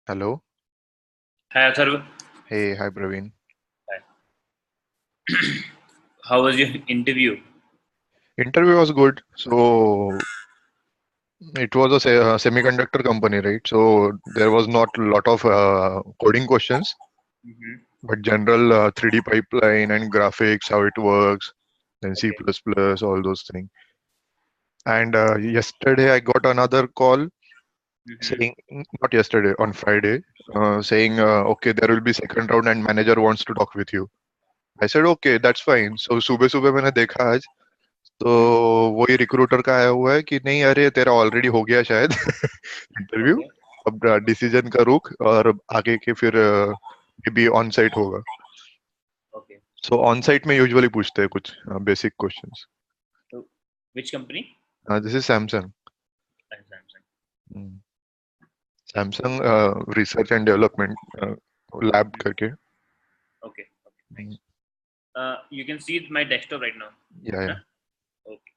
Hello. Hi, Atharva. Hey, hi Praveen. Hi. How was your interview? Interview was good. So it was a semiconductor company, right? So there was not a lot of coding questions, Mm-hmm. but general 3D pipeline and graphics, how it works, then C++, Okay. all those things. And yesterday I got another call Mm-hmm. saying, not yesterday, on Friday, saying, okay, there will be second round and manager wants to talk with you. I said, okay, that's fine. So सुबह सुबह मैंने देखा आज तो वही recruiter का आया हुआ है कि नहीं अरे तेरा ऑलरेडी हो गया शायद इंटरव्यू Okay. अब डिसीजन का रुक और आगे के फिर मे बी ऑन साइट होगा Okay. सो ऑन साइट में यूजुअली पूछते हैं कुछ basic questions So, which company? This is Samsung Samsung. Samsung research and development lab Mhm. करके Okay. Okay. Nice. You can see my desktop right now. या Huh? Okay.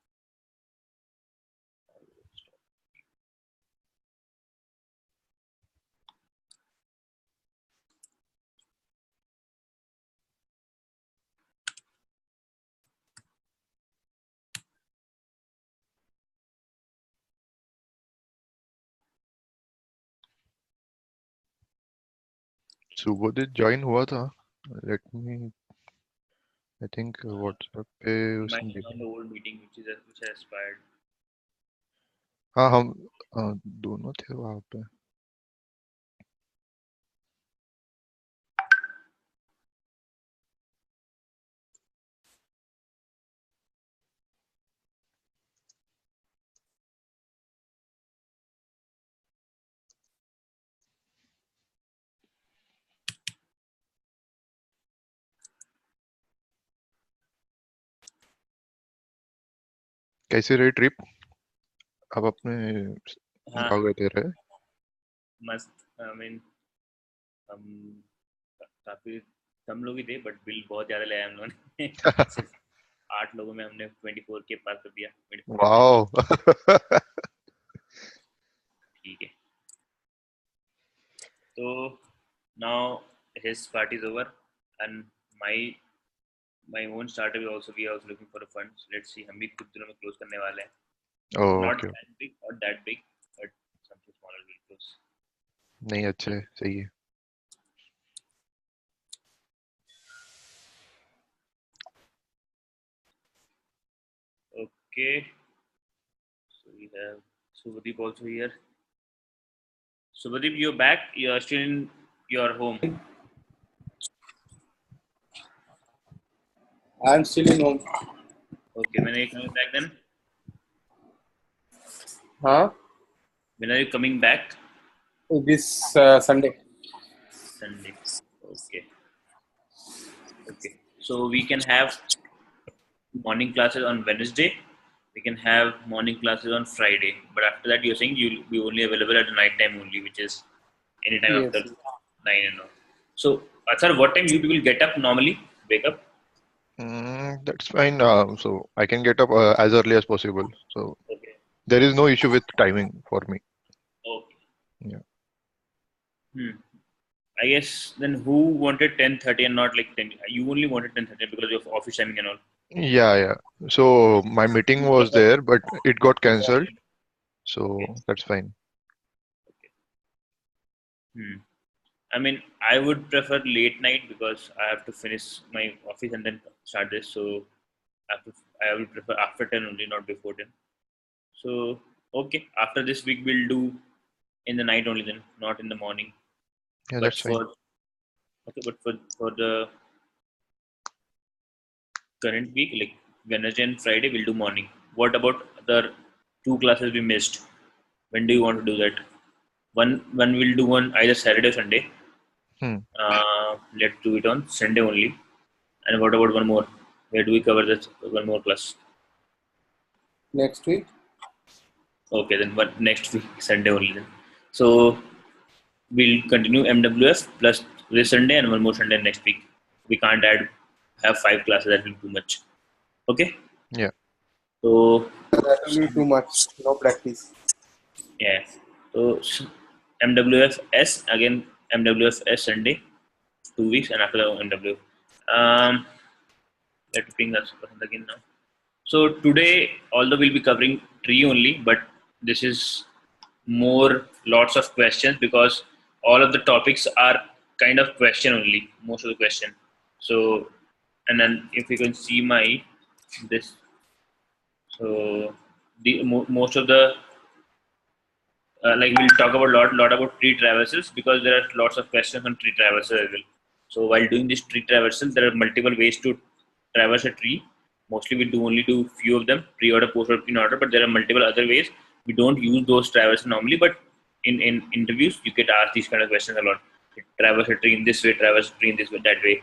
सुबोधित join हुआ था let me I think WhatsApp पे He might उसने have on भेजा the old meeting, which has expired. हाँ हम दोनों थे वहाँ पे कैसी रही ट्रिप अब अपने हाँ, गाँव गए थे रहे मस्त. I mean, हम काफी कम लोग ही थे, बट बिल बहुत ज्यादा ले आए हम लोगों ने. सिर्फ 8 लोगों में हमने 24K पार कर दिया. 24K. वाओ ठीक है. So now his party is over, and my my own startup is also, we are also looking for a fund. So let's see, हम भी कुछ दिनों में close करने वाले हैं. Not okay that big or that big, but something smaller will close. नहीं अच्छे सही है Okay. So we have Subhadeep also here. Subhadeep, you're back. You are still in your home. I'm still in home. Okay. When are you coming back then? Huh? When are you coming back? This Sunday. Sunday. Okay. Okay. So we can have morning classes on Wednesday. We can have morning classes on Friday. But after that, you're saying you'll be only available at the night time only, which is anytime after Yes. 9 and all. So, sir, what time you people get up normally? Wake up? that's fine so I can get up as early as possible so Okay. there is no issue with timing for me Okay. yeah Hmm. I guess then who wanted 10:30 and not like 10? You only wanted 10:30 because of office timing and all. yeah so my meeting was there but it got cancelled Okay. so that's fine Okay. Hmm. I mean, I would prefer late night because I have to finish my office and then start this. So I have to, I will prefer after 10 only, not before 10. So okay, after this week we'll do in the night only then, not in the morning. yeah But that's fine for okay, but for the current week, like Wednesday and Friday, we'll do morning. What about the two classes we missed? When do you want to do that? One we'll do on either Saturday or Sunday. hmm. Let's do it on Sunday only. And what about one more? Where do we cover this one more class? Next week. Okay, then what next week Sunday only then. So we'll continue MWF plus this Sunday and one more Sunday next week. We can't have 5 classes. That will be too much. Okay. yeah So That will be too much. No practice. yeah. So MWFS again, MWFS Sunday, 2 weeks, and after that MW. Let me bring us again now. So today, although we'll be covering tree only, but this is more lots of questions because all of the topics are kind of question only, most of the question. So, and then if you can see my this, so the most of the like we'll talk about lot about tree traversals because there are lots of questions on tree traversal as well. So while doing this tree traversal, there are multiple ways to traverse a tree. Mostly we do only do few of them, pre-order, post-order, in order, but there are multiple other ways. We don't use those traversals normally, but in interviews you get asked these kind of questions a lot. Traverse a tree in this way, traverse a tree in this way, that way,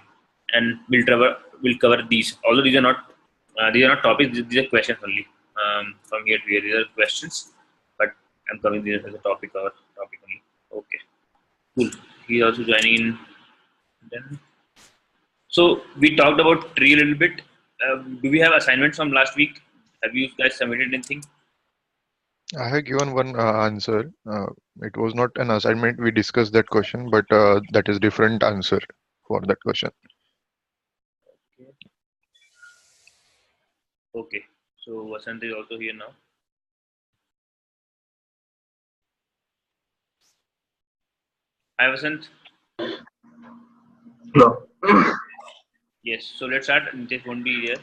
and we'll cover these. Although these are not topics, these are questions only. From here to here, these are questions, but I'm covering this as a topic only. Okay, cool. He's also joining in. Then, so we talked about tree a little bit. Do we have assignments from last week? Have you guys submitted anything? I have given one answer. It was not an assignment. We discussed that question, but that is different answer for that question. Okay. So Vasant is also here now. Hi Vasant. Hello. Yes. So let's start. This won't be here.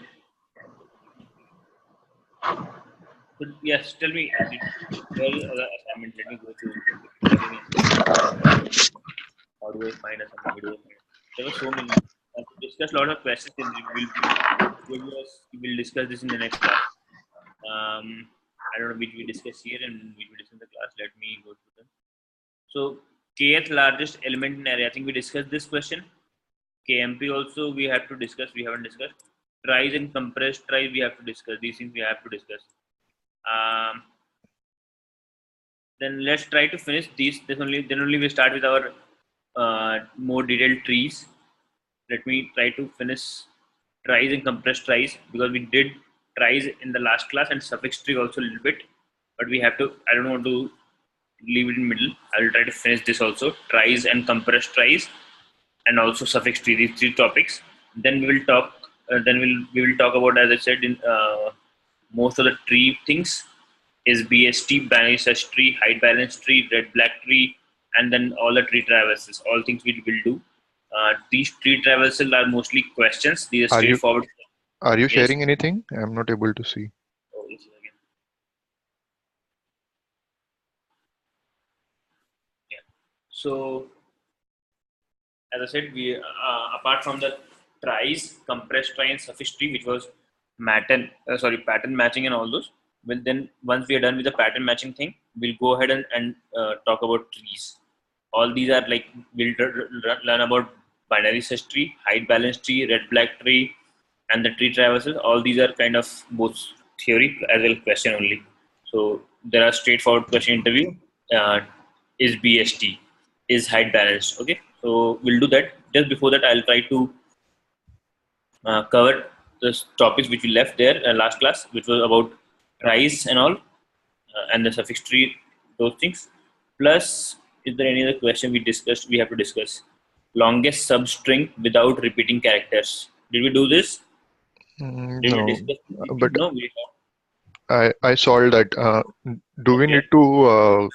So, yes. Tell me. Where is other assignment? Let me go to. How do I find assignment? There were so many. We discussed a lot of questions. We'll discuss this in the next class. I don't know which we discuss here and which we discuss in the class. Let me go through them. So kth largest element in array. I think we discussed this question. KMP also we have to discuss. We haven't discussed. Tries and compressed tries we have to discuss. These things we have to discuss. Then let's try to finish these. Then only we start with our more detailed trees. Let me try to finish tries and compressed tries because we did tries in the last class and suffix tree also a little bit, but we have to. I don't want to leave it in middle. I will try to finish this also. Tries and compressed tries, and also suffix tree. These three topics. Then we will talk. We will talk about, as I said, in most of the tree things is BST, binary search tree, height balance tree, red black tree, and then all the tree traverses. All things we will do. These tree traversals are mostly questions. These are straightforward. Are you Yes. sharing anything? I'm not able to see. Oh, this is again. Yeah. So, as I said, we apart from the tries, compressed try and suffix tree, which was pattern matching and all those. Well, then once we are done with the pattern matching thing, we'll go ahead and talk about trees. All these are like we'll learn about binary search tree, height balance tree, red black tree, and the tree traverses. All these are kind of both theory as well as question only. So there are straightforward question interview. Is BST, is height balanced? Okay, so we'll do that. Just before that, I'll try to cover the topics which we left there last class, which was about tries and all, and the suffix tree, those things. Plus, is there any other question we discussed? We have to discuss longest substring without repeating characters. Did we do this? Did No, we discuss? but No, we I solved that. Do we Okay. need to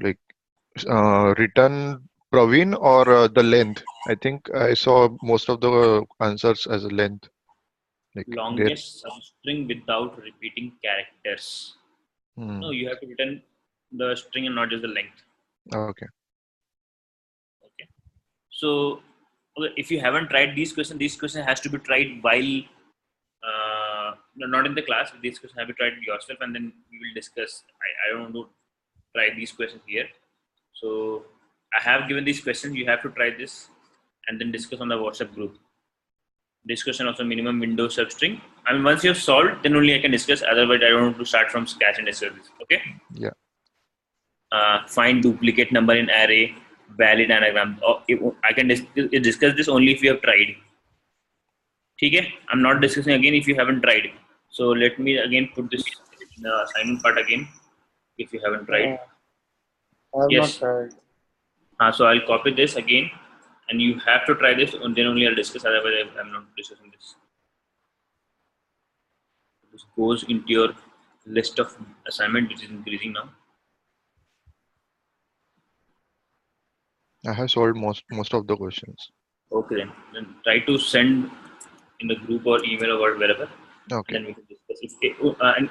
like return Praveen or the length? I think I saw most of the answers as a length. Like there. Longest substring without repeating characters. Hmm. No, you have to return the string and not just the length. Okay. Okay. So, if you haven't tried these questions has to be tried while not in the class. These questions have to be tried yourself, and then we will discuss. I don't want to try these questions here. So I have given these questions. You have to try this, and then discuss on the WhatsApp group. Discussion of the minimum window substring. I mean, once you have solved, then only I can discuss. Otherwise, I don't want to start from scratch and discuss this. Okay. Yeah. Find duplicate number in array, valid anagram. I can discuss this only if you have tried. Okay, I'm not discussing again if you haven't tried. So let me again put this in the assignment part again if you haven't tried. I have Yes. not tried. So I'll copy this again, and you have to try this, and then only I'll discuss. Otherwise, I'm not discussing this. This goes into your list of assignment, which is increasing now. I have solved most of the questions. Okay, then try to send in the group or email or wherever, Okay. and then we can discuss. And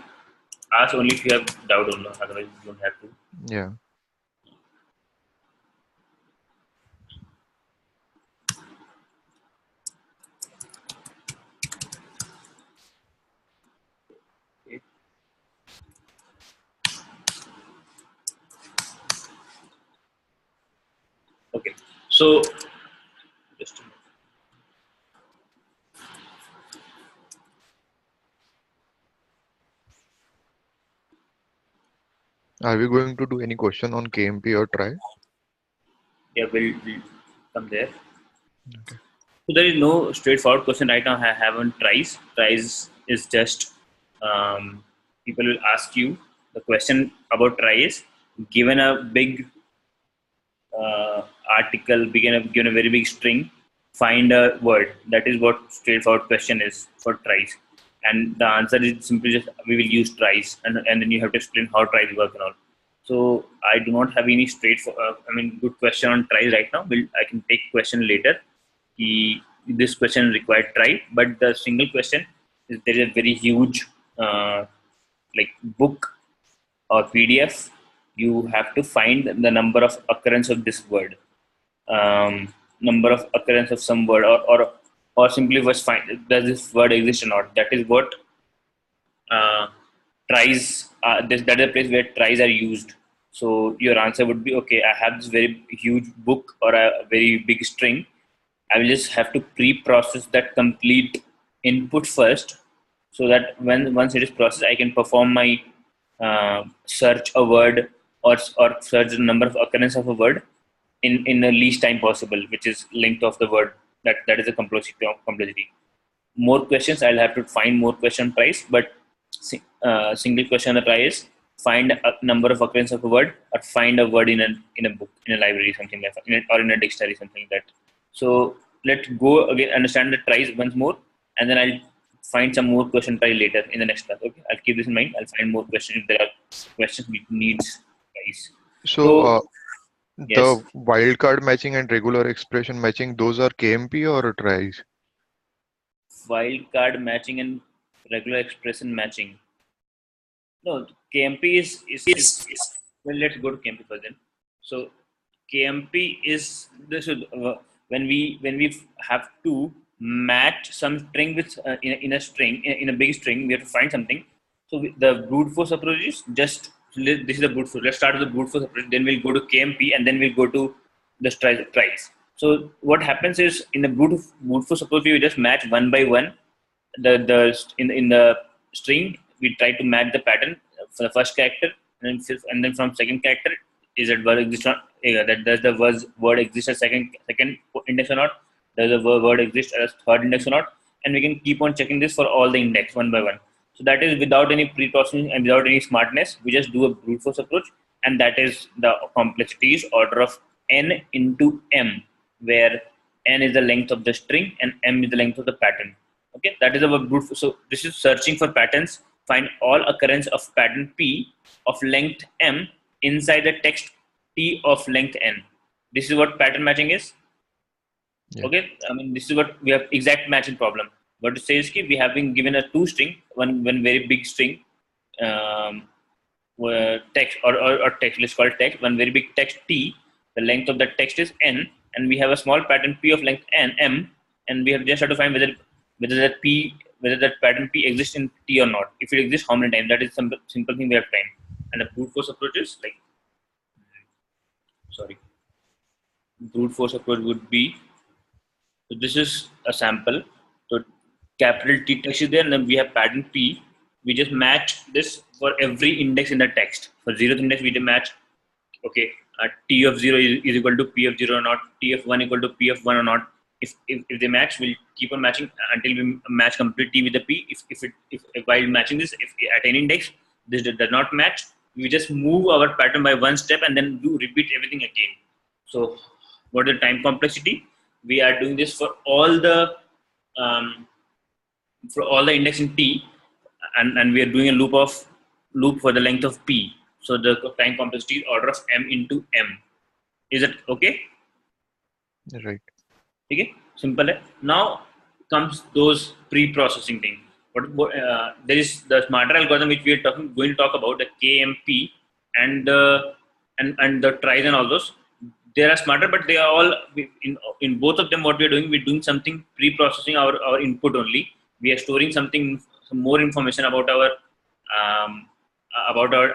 ask only if you have doubt or not. Otherwise, you don't have to. Yeah. Okay. Okay. So just a minute. Are we going to do any question on KMP or try? Yeah, we'll come there. Okay. So there is no straightforward question right now. I haven't tries. Tries is just people will ask you the question about tries. Given a big article, given a very big string, find a word. That is what straightforward question is for tries. And the answer is simply just we will use tries, and then you have to explain how tries work and all. So I do not have any good question on tries right now. I can take question later. This question required try, but the single question is there is a very huge like book or PDF. You have to find the number of occurrence of this word, number of occurrence of some word, or simply was find does this word exist or not. That is what tries. That is a place where tries are used. So your answer would be okay. I have this very huge book or a very big string. I will just have to pre-process that complete input first, so that once it is processed, I can perform my search a word or search the number of occurrence of a word in the least time possible, which is length of the word. That is a complexity. More questions, I'll have to find more question price, but single question on the price, find a number of occurrence of a word, or find a word in a book, in a library, something like that, or in a dictionary, something like that. So let's go again, understand the tries once more, and then I'll find some more question try later in the next class. Okay, I'll keep this in mind. I'll find more questions if there are questions which needs tries. So So yes, the wildcard matching and regular expression matching, those are KMP or tries? wildcard matching and regular expression matching. No, KMP is well. Let's go to KMP first then. So KMP is this is, when we have to match some string with in a string in a big string. We have to find something. So the brute force approach is just this is the brute force. Let's start with the brute force approach. Then we'll go to KMP, and then we'll go to the tries. So what happens is in the brute force approach, we just match one by one in the string. We try to match the pattern for the first character, and then from second character, is that word exist or not? That does the word exist as second index or not? Does the word exist as third index or not? And we can keep on checking this for all the index one by one. So that is without any pre-processing and without any smartness. We just do a brute force approach, and that is the complexity is order of n into m, where n is the length of the string and m is the length of the pattern. Okay, that is our brute force. So this is searching for patterns. Find all occurrence of pattern p of length m inside the text t of length n. This is what pattern matching is. Yeah. Okay, this is what we have exact matching problem. What it says is we have been given a two string, one very big string, text or text. Let's call it text. One very big text t. The length of that text is n, and we have a small pattern p of length n m, and we have just have to find whether that pattern p exists in t or not. If it exists, how many times? That is some simple thing we have time. And the brute force approach is brute force approach would be, so this is a sample. So capital T text is there, and then we have pattern P. We just match this for every index in the text. For zeroth index, we just match, okay, T of 0 is equal to P of 0 or not, T of 1 equal to P of 1 or not. If they match, we'll keep on matching until we match complete T with the P. If while matching this, if at any index this does not match, We just move our pattern by one step and then do repeat everything again. So what is the time complexity? We are doing this for all the index in T, and we are doing a loop for the length of P. So the time complexity is order of M into M. Is it okay? Right. Okay, simple. Now comes those pre-processing thing. There is the smarter algorithm which we are going to talk about, the KMP and the tries and all those. They are smarter, but they are all in both of them. What we are doing, we're doing something pre-processing our input only. We are storing some more information about our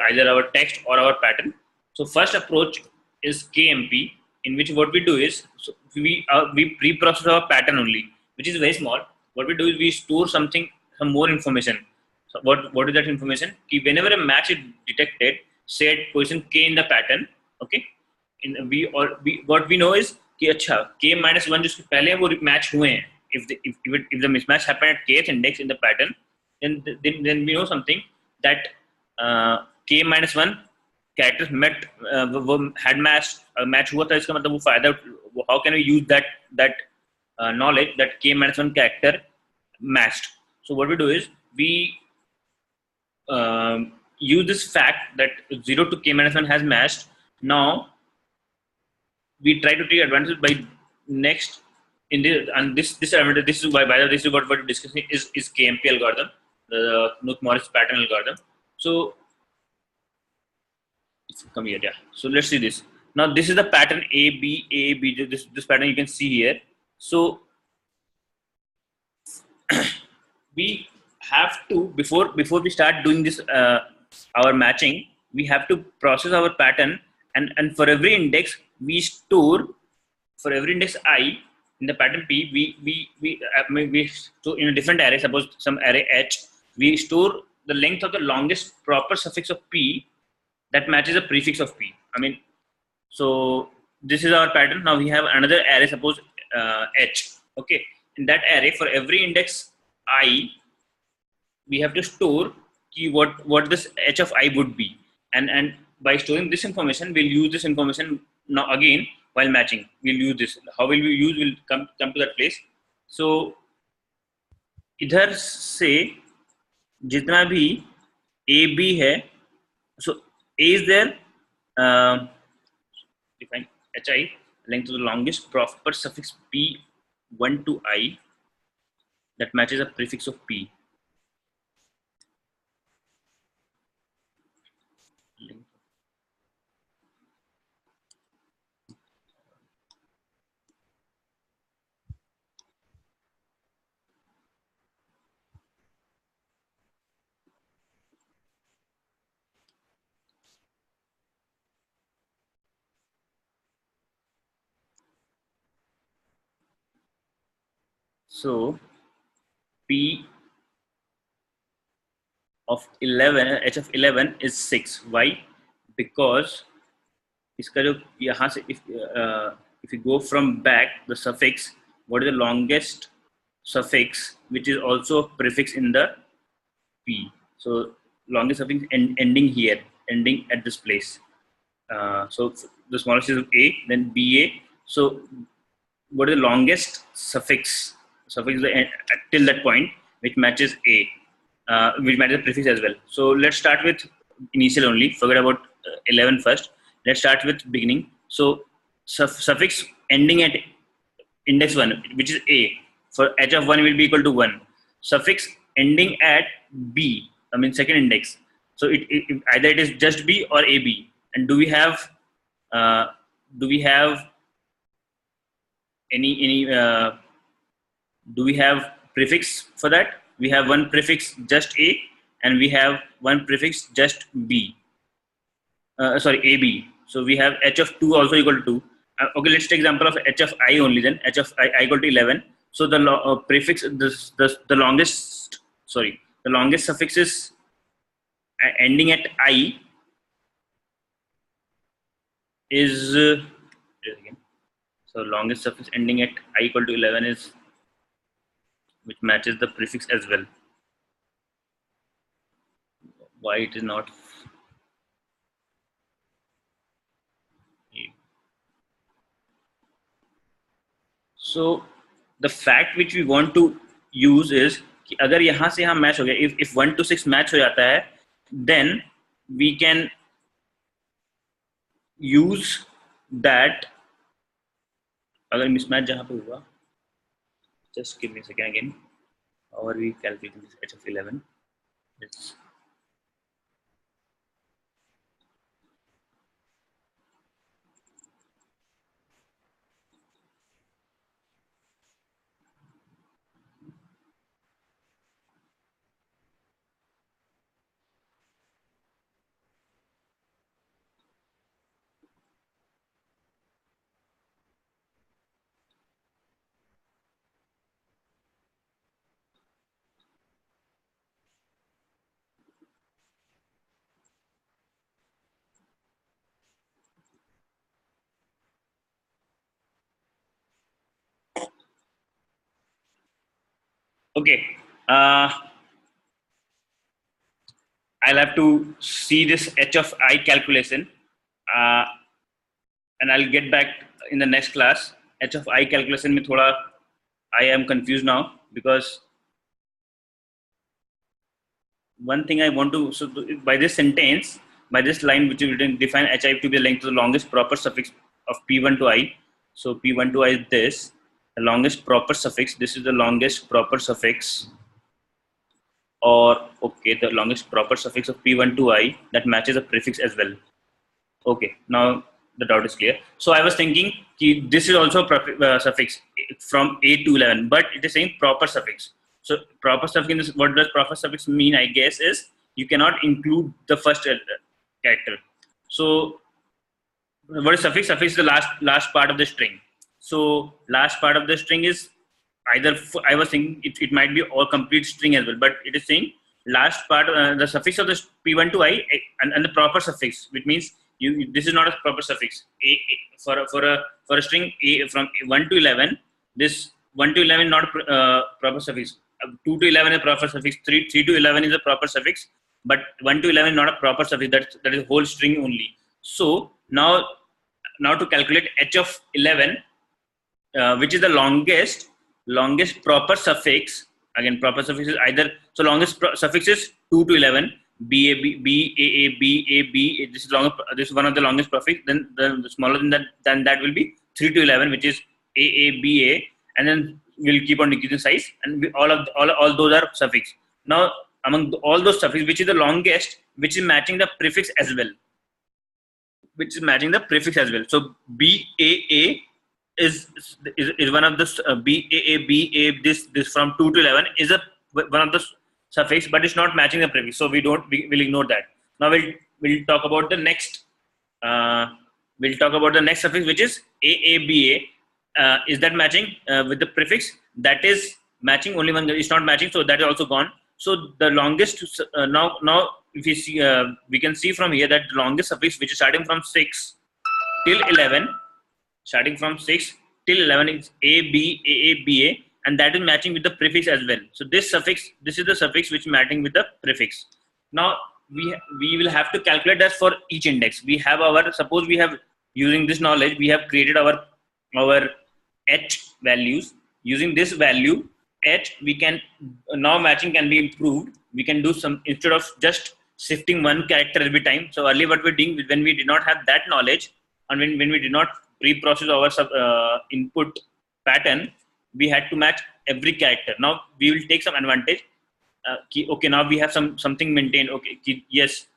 either our text or our pattern. So first approach is KMP, in which what we do is we pre-process our pattern only, which is very small. What we do is we store some more information. So what is that information? Whenever a match is detected, say at position K in the pattern, okay, what we know is कि अच्छा K minus 1 जिसके पहले हैं वो match हुए हैं. If the mismatch happened at kth index in the pattern, then we know something that K minus 1 characters met वो had match हुआ था. इसका मतलब वो फायदा, how can we use that knowledge that K minus 1 character matched? So what we do is we use this fact that 0 to K minus 1 has matched. Now we try to take advantage by next in this, and this advantage, this is why this is what we're discussing is KMP algorithm, the Knuth-Morris pattern algorithm. So come here, yeah. So let's see this. Now this is the pattern A B. This pattern you can see here. So we have to before we start doing this our matching, we have to process our pattern, and for every index we store, for every index I in the pattern P, we store in a different array. Suppose some array H, we store the length of the longest proper suffix of P that matches the prefix of P. I mean, so this is our pattern. Now we have another array, suppose H. Okay, in that array, for every index I, we have to store what this H of I would be, and by storing this information, we'll use this information now again while matching. We'll use this. How will we use? We'll come to that place. So इधर से जितना भी A B है, so A is there. Define HI, length of the longest proper suffix P1 to I that matches a prefix of P. So P of 11, H of 11 is 6. Why? Because इसका जो यहाँ से if you go from back the suffix, what is the longest suffix which is also a prefix in the P? So longest suffix ending here, ending at this place. So the smallest is A, then BA. So what is the longest suffix till that point which matches A, which matches the prefix as well. So let's start with initial only. Forget about 11 first. Let's start with beginning. So suffix ending at index 1, which is A, for H of 1 will be equal to 1. Suffix ending at B, I mean second index. So either it is just B or AB. And do we have any do we have prefix for that? We have one prefix just A, and we have one prefix just B. AB. So we have H of 2 also equal to 2. Okay, let's take example of H of I only then. H of I equal to 11. So the prefix, the longest suffix is ending at I is so longest suffix ending at I equal to 11 is which matches the prefix as well. Why it is not? So the fact which we want to use is कि अगर यहाँ से यहाँ match हो गया, if 1 to 6 match हो जाता है, then we can use that. अगर mismatch जहाँ पे हुआ, just give me a second again. How are we calculating this H of 11? It's okay. I'll have to see this H of I calculation, and I'll get back in the next class. H of I calculation में थोड़ा I am confused now, because one thing I want to, so by this sentence, by this line which is written, define HI to be the length of the longest proper suffix of P1 to I. So P1 to I is this, the longest proper suffix. This is the longest proper suffix, or okay, the longest proper suffix of P1 to I that matches a prefix as well. Okay, now the doubt is clear. So I was thinking this is also a suffix from 8 to 11, but it is saying proper suffix. So proper suffix, what does proper suffix mean? I guess is you cannot include the first character. So what is suffix? Suffix is the last part of the string. So last part of the string is either, I was thinking it might be all complete string as well, but it is saying last part, the suffix of the P1 to I and the proper suffix, which means this is not a proper suffix. For a string A from 1 to 11, this 1 to 11 not proper suffix. 2 to 11 is a proper suffix. 3 to 11 is a proper suffix, but 1 to 11 is not a proper suffix. That is whole string only. So now to calculate H of 11, which is the longest proper suffix. Again, proper suffix is either, so longest suffix is 2 to 11. B A B. This is one of the longest prefix. Then the smaller than that will be 3 to 11, which is A, and then we'll keep on decreasing size, and all those are suffix. Now among all those suffix, which is the longest, which is matching the prefix as well. So B A is one of the B. This from 2 to 11 is one of the suffix, but it's not matching the prefix, so we'll ignore that. Now we'll talk about the next suffix, which is AABA. Is that matching with the prefix? That is matching. Only one is not matching, so that is also gone. So the longest now if you see, we can see from here that the longest suffix, which is starting from 6 till 11, is AABA, and that is matching with the prefix as well. So this is the suffix which is matching with the prefix. Now we will have to calculate that for each index. Suppose we have, using this knowledge, we have created our H values. Using this value H, we can now matching can be improved. We can do some, instead of just shifting one character every time. So earlier what we're doing, when we did not have that knowledge, and when we did not pre-process our input pattern, we had to match every character. Now we will take some advantage. Okay, now we have something maintained. Okay, yes,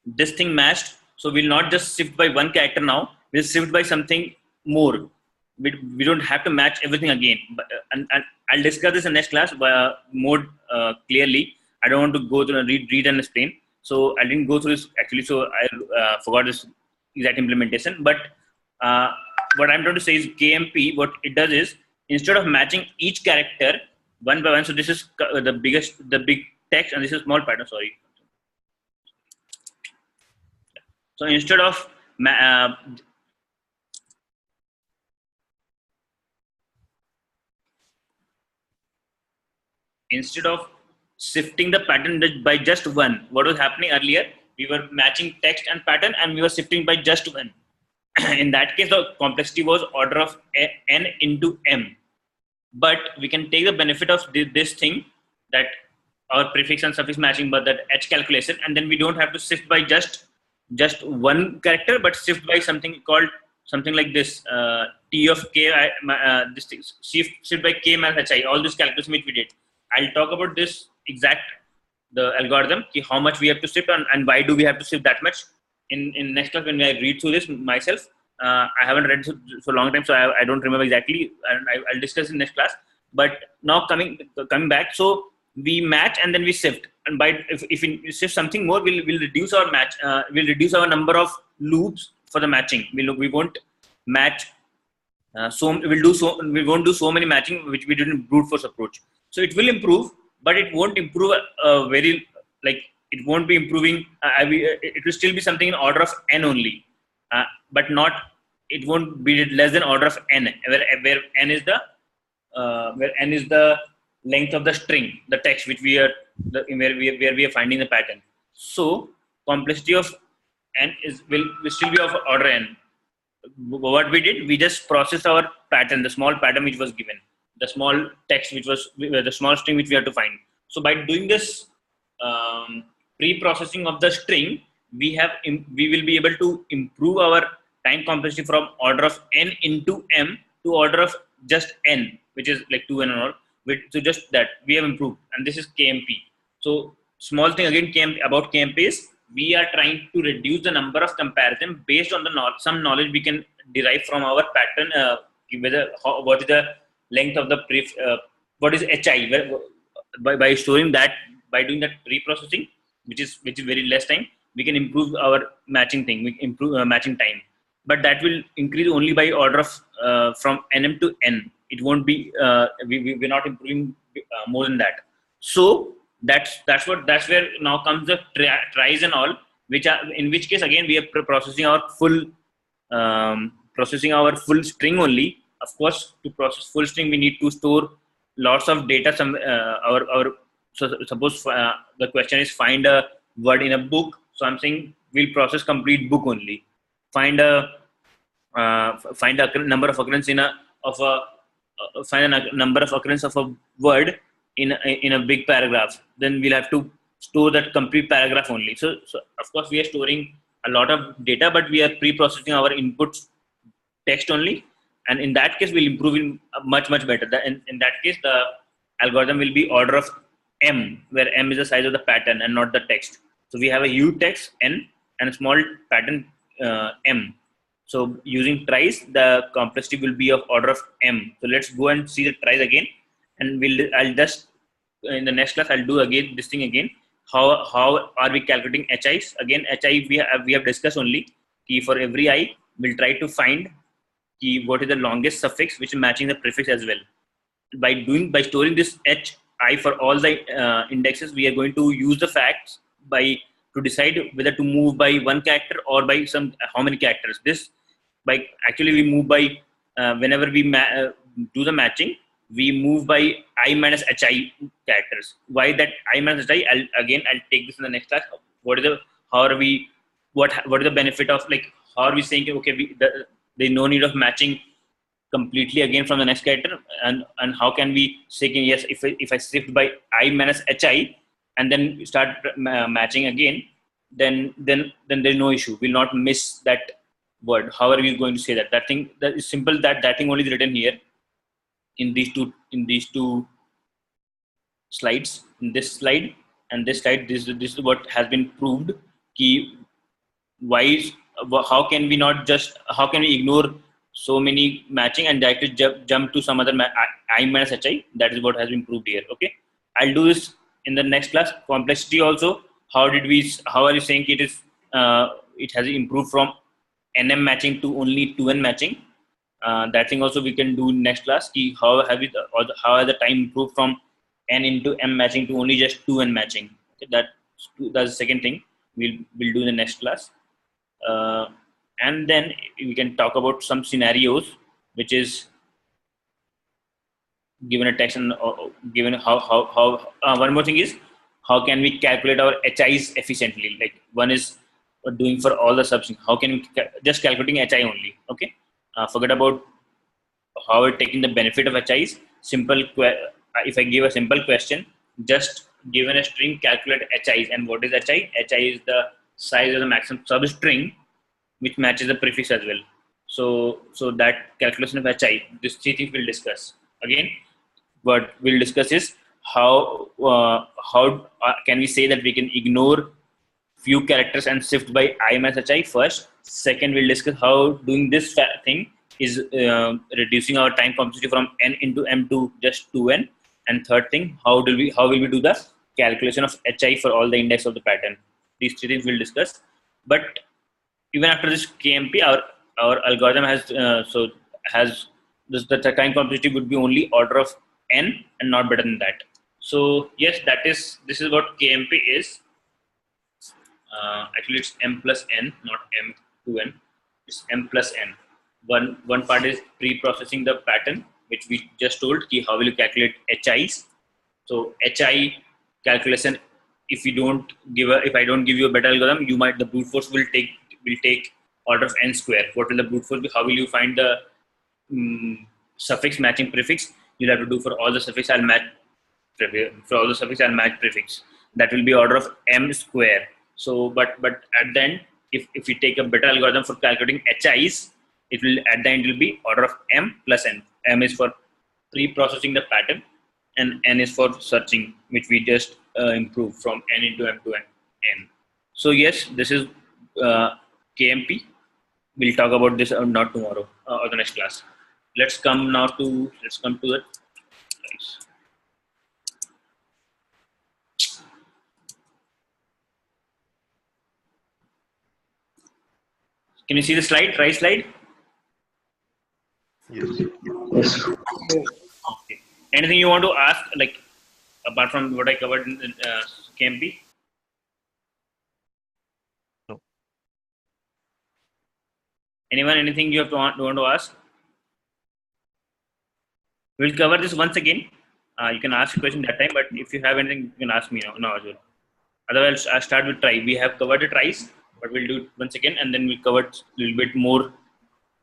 this thing matched. So we'll not just shift by one character now. We'll shift by something more. We don't have to match everything again. But, and I'll discuss this in next class more clearly. I don't want to go through and read and explain. So I didn't go through this actually. So I forgot this exact implementation. But what I'm trying to say is KMP, what it does is, instead of matching each character one by one, so this is the big text, and this is small pattern, sorry. So instead of shifting the pattern by just one, what was happening earlier, we were matching text and pattern, and we were shifting by just one. In that case, the complexity was order of n into m. but we can take the benefit of this thing, that our prefix and suffix matching, but that H calculation, and then we don't have to shift by just one character, but shift by something called something like this, T of K, this thing, shift by K minus HI, all this calculation which we did. I'll talk about this exact, the algorithm, how much we have to shift and why do we have to shift that much in next class when I read through this myself. I haven't read for a long time, so I don't remember exactly, and I'll discuss in next class. But now coming back, so we match and then we shift, and by if we shift something more, we'll reduce our match, we'll reduce our number of loops for the matching. We won't match we won't do so many matching which we did in brute force approach. So it will improve, but it won't improve very, like, it won't be improving. It will still be something in order of n only, but not, it won't be less than order of n, where n is the length of the string, the text which we are where we are finding the pattern. So complexity of n will still be of order n. What we did, we just processed our pattern, the small pattern which was given, the small text which was the small string which we had to find. So by doing this pre-processing of the string, we will be able to improve our time complexity from order of n into m to order of just n, which is like 2n and all. So just that we have improved, and this is KMP. So small thing again, about KMP is we are trying to reduce the number of comparison based on some knowledge we can derive from our pattern, what is the length of the what is HI, by storing that, by doing that pre-processing, which is very less time, we can improve our matching thing, we improve matching time, but that will increase only by order of from nm to n. It won't be we're not improving more than that. So that's where now comes the tries and all, which are, in which case again we are processing our full string only. Of course, to process full string we need to store lots of data. So suppose the question is find a word in a book, so I'm saying we'll process complete book only. Find a number of occurrence find a number of occurrence of a word in a big paragraph, then we'll have to store that complete paragraph only. So of course we are storing a lot of data, but we are pre-processing our inputs text only, and in that case we'll improve in much better. In that case the algorithm will be order of m, where m is the size of the pattern and not the text. So we have a huge text n and a small pattern m. So using tries, the complexity will be of order of m. So let's go and see the tries again, and I'll just in the next class I'll do again this thing again. How are we calculating HIs? Again, HI we have discussed only. For every I, we'll try to find what is the longest suffix which is matching the prefix as well. By storing this HI for all the indexes, we are going to use the facts to decide whether to move by one character or by how many characters. Actually we move by whenever we do the matching, we move by I minus HI characters. Why that I minus HI? I'll take this in the next class. What is the benefit of, like, how are we saying, okay, there's no need of matching completely again from the next character, and how can we say, yes, if I shift by I minus HI and then start matching again, then there's no issue. We'll not miss that word. How are we going to say that? That thing, that is simple. That thing only is written here in these two slides. In this slide and this slide, this is what has been proved. How can we ignore so many matching and directly jump to some other I minus HI? That is what has been proved here. Okay, I'll do this in the next class. Complexity also. How are you saying it has improved from NM matching to only 2N matching? That thing also we can do next class. How has the time improved from N into M matching to only just 2N matching? Okay, that's the second thing we'll do in the next class. And then we can talk about some scenarios, which is given a text and given how one more thing is, how can we calculate our HIs efficiently? Like, one is doing for all the subs. How can we just calculating HI only? Okay, forget about how we're taking the benefit of HIs. if I give a simple question, just given a string, calculate HIs. And what is HI? HI is the size of the maximum substring which matches the prefix as well. So that calculation of HI, this three things we'll discuss. Again, what we'll discuss is how can we say that we can ignore few characters and shift by I minus HI first. Second, we'll discuss how doing this thing is reducing our time complexity from n into m to just 2n. And third thing, how will we do the calculation of HI for all the index of the pattern. These three things we'll discuss. But even after this KMP, our algorithm has the time complexity would be only order of n and not better than that. So yes, this is what KMP is. Actually, it's m plus n, not m to n. It's m plus n. One part is pre-processing the pattern, which we just told. How will you calculate HIs? So HI calculation, if I don't give you a better algorithm, the brute force will take order of n square. What will the brute force be? How will you find the suffix matching prefix? You'll have to do for all the suffix I'll match prefix. That will be order of m square. So, but at the end, if we take a better algorithm for calculating HIs, at the end will be order of m plus n. M is for pre-processing the pattern, and n is for searching, which we just improved from n into m to n. So yes, this is KMP. We'll talk about this not tomorrow or the next class. Let's come to the tries. Can you see the slide? Try slide. Yes. Okay. Anything you want to ask, like apart from what I covered in KMP? No. Anyone? Anything you want to ask? We'll cover this once again. You can ask a question that time, but if you have anything, you can ask me now as well. Otherwise, I'll start with try. We have covered the tries, but we'll do it once again, and then we'll cover a little bit more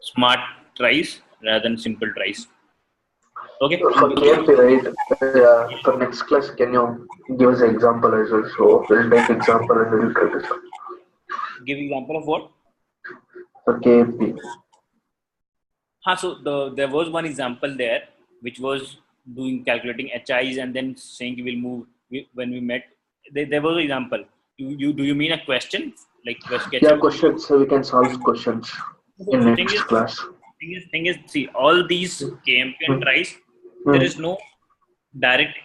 smart tries rather than simple tries. Okay. For KMP, right? For next class, can you give us an example as well? So we'll take example and we'll try to solve. Give example of what? For KMP. So there was one example there, which was calculating HIs and then saying we'll move when we met. There was an example. Do you mean a question? Like Questions. So we can solve questions in next class. Thing is, see, all these KMP and tries, there is no direct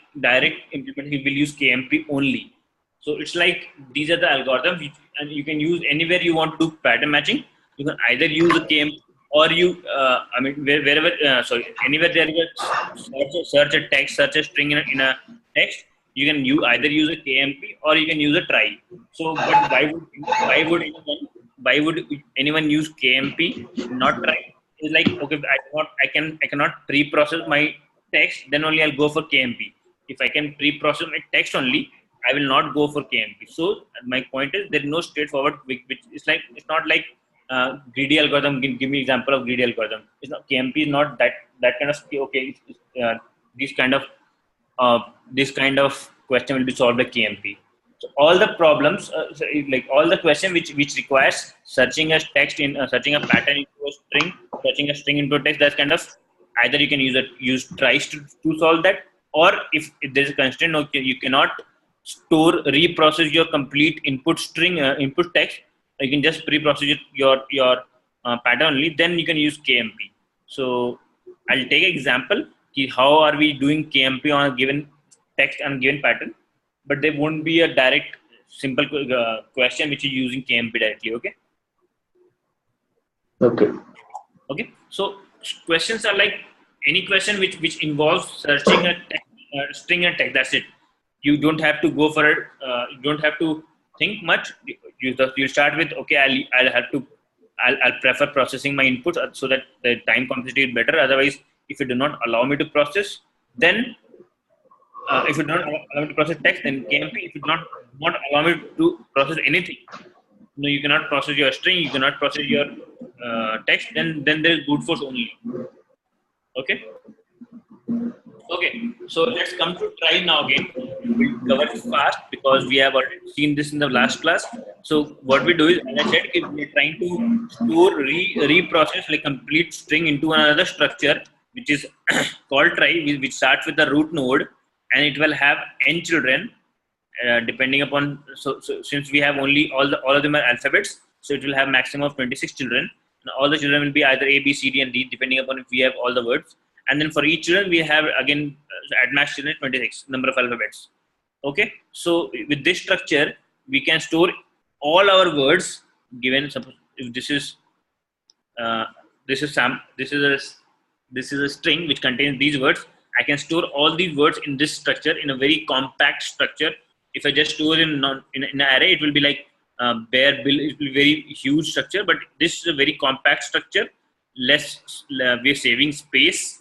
implementation. We will use KMP only. So it's like these are the algorithms, and you can use anywhere you want to do pattern matching. You can either use a KMP or anywhere there is a search a text, search a string in a text. You can either use a KMP or you can use a try. So, but why would anyone use KMP, not try? It's like, okay, I cannot pre-process my text, then only I'll go for KMP. If I can pre-process my text only, I will not go for KMP. So my point is there is no straightforward, which it's not like greedy algorithm. Give me example of greedy algorithm. It's not KMP is not that kind of okay. This kind of question will be solved by KMP. So all the problems, like all the question which requires searching a text searching a pattern into a string, searching a string into a text, that's kind of either you can use tries to solve that, or if there is a constraint, okay, you cannot reprocess your complete input string, input text. You can just pre-process your pattern only. Then you can use KMP. So I'll take an example. How are we doing KMP on a given text and given pattern? But there won't be a direct simple question which is using KMP directly. Okay. Okay. So questions are like any question which involves searching a string and text. That's it. You don't have to go for it. You don't have to think much. You start with, okay, I'll prefer processing my inputs so that the time complexity is better. Otherwise, if you do not allow me to process, then if you don't allow me to process text, then KMP. If you do not allow me to process anything, you cannot process your string, you cannot process your text, then there is brute force only. Okay. Okay, so let's come to try now again. We'll cover it fast because we have already seen this in the last class. So what we do is, as I said, if we're trying to store, reprocess like complete string into another structure, which is called try, which starts with the root node, and it will have n children, depending upon. So since we have only all of them are alphabets, so it will have maximum of 26 children. And all the children will be either A, B, C, D, and D, depending upon if we have all the words. And then for each children we have again at max children 26 number of alphabets. Okay, so with this structure we can store all our words given. Suppose if this is a string which contains these words, I can store all these words in this structure in a very compact structure. If I just store in an array, it will be like bare bill. It will be very huge structure, but this is a very compact structure. We are saving space.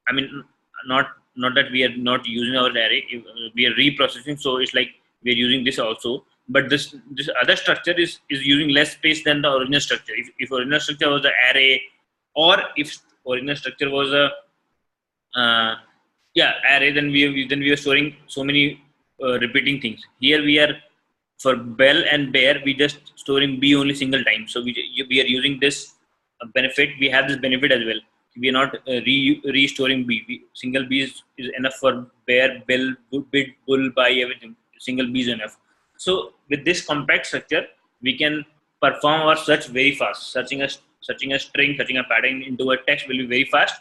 I mean, not that we are not using our array, we are reprocessing, so it's like we are using this also. But this other structure is using less space than the original structure. If original structure was an array, or if original structure was a array, then we are storing so many repeating things. Here we are, for bell and bear, we just storing b only single time. So we are using this benefit. We have this benefit as well. We are not restoring b. Single b is enough for bear, bell, bid, bull, buy, everything. Single b is enough. So with this compact structure, we can perform our search very fast. Searching a string, searching a pattern into a text will be very fast,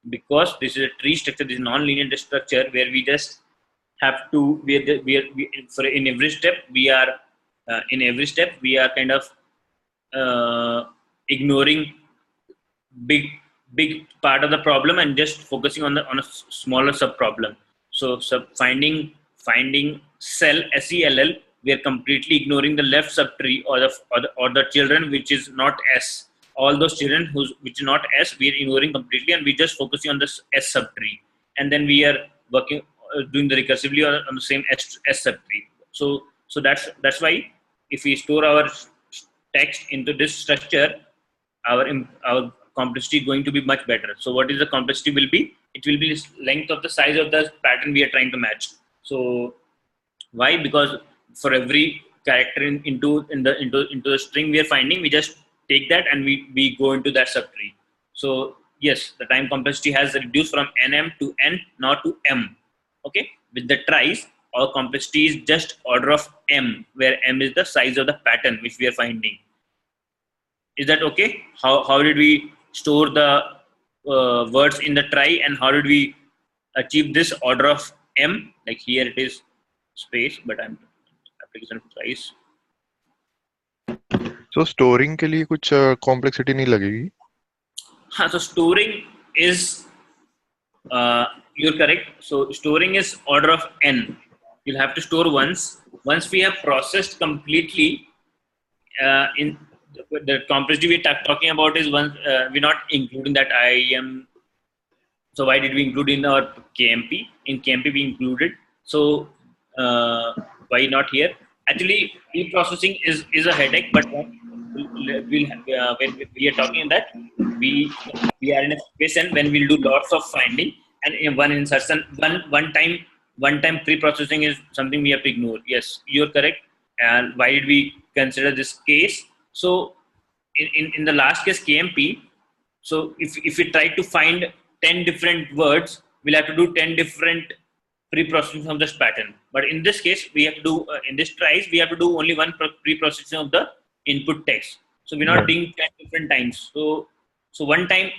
because this is a tree structure. This is non-linear structure where we just have to. In every step we are kind of ignoring big part of the problem and just focusing on a smaller sub problem. So finding cell SELL, we are completely ignoring the left subtree or the children which is not S. All those children which is not S, we are ignoring completely, and we just focusing on this S subtree, and then we are working doing the recursively on the same S subtree. So that's why if we store our text into this structure, our complexity is going to be much better. So what is the complexity will be? It will be length of the size of the pattern we are trying to match. So why? Because for every character into the string we are finding, we just take that and we go into that subtree. So yes, the time complexity has reduced from nm to n, now to m. Okay, with the tries, our complexity is just order of m, where m is the size of the pattern which we are finding. Is that okay? How did we store the words in the try, and how did we achieve this order of m? Like here it is space, but I'm application tries. So storing के लिए कुछ complexity नहीं लगेगी? हाँ, so storing is you're correct. So storing is order of n. You'll have to store once. Once we have processed completely, in the complexity we're talking about is once we're not including that IIM. So why did we include in our KMP? In KMP we included. So why not here? Actually, reprocessing is a headache, but when we are talking that we are in a situation when we'll do lots of finding, and in one insertion, one time pre-processing is something we have to ignore. Yes, you're correct. And why did we consider this case? So in the last case KMP, so if we try to find 10 different words, we'll have to do 10 different pre-processing of this pattern. But in this case, we have to do in this tries we have to do only one pre-processing of the input text. So we're not doing 10 different times. So one time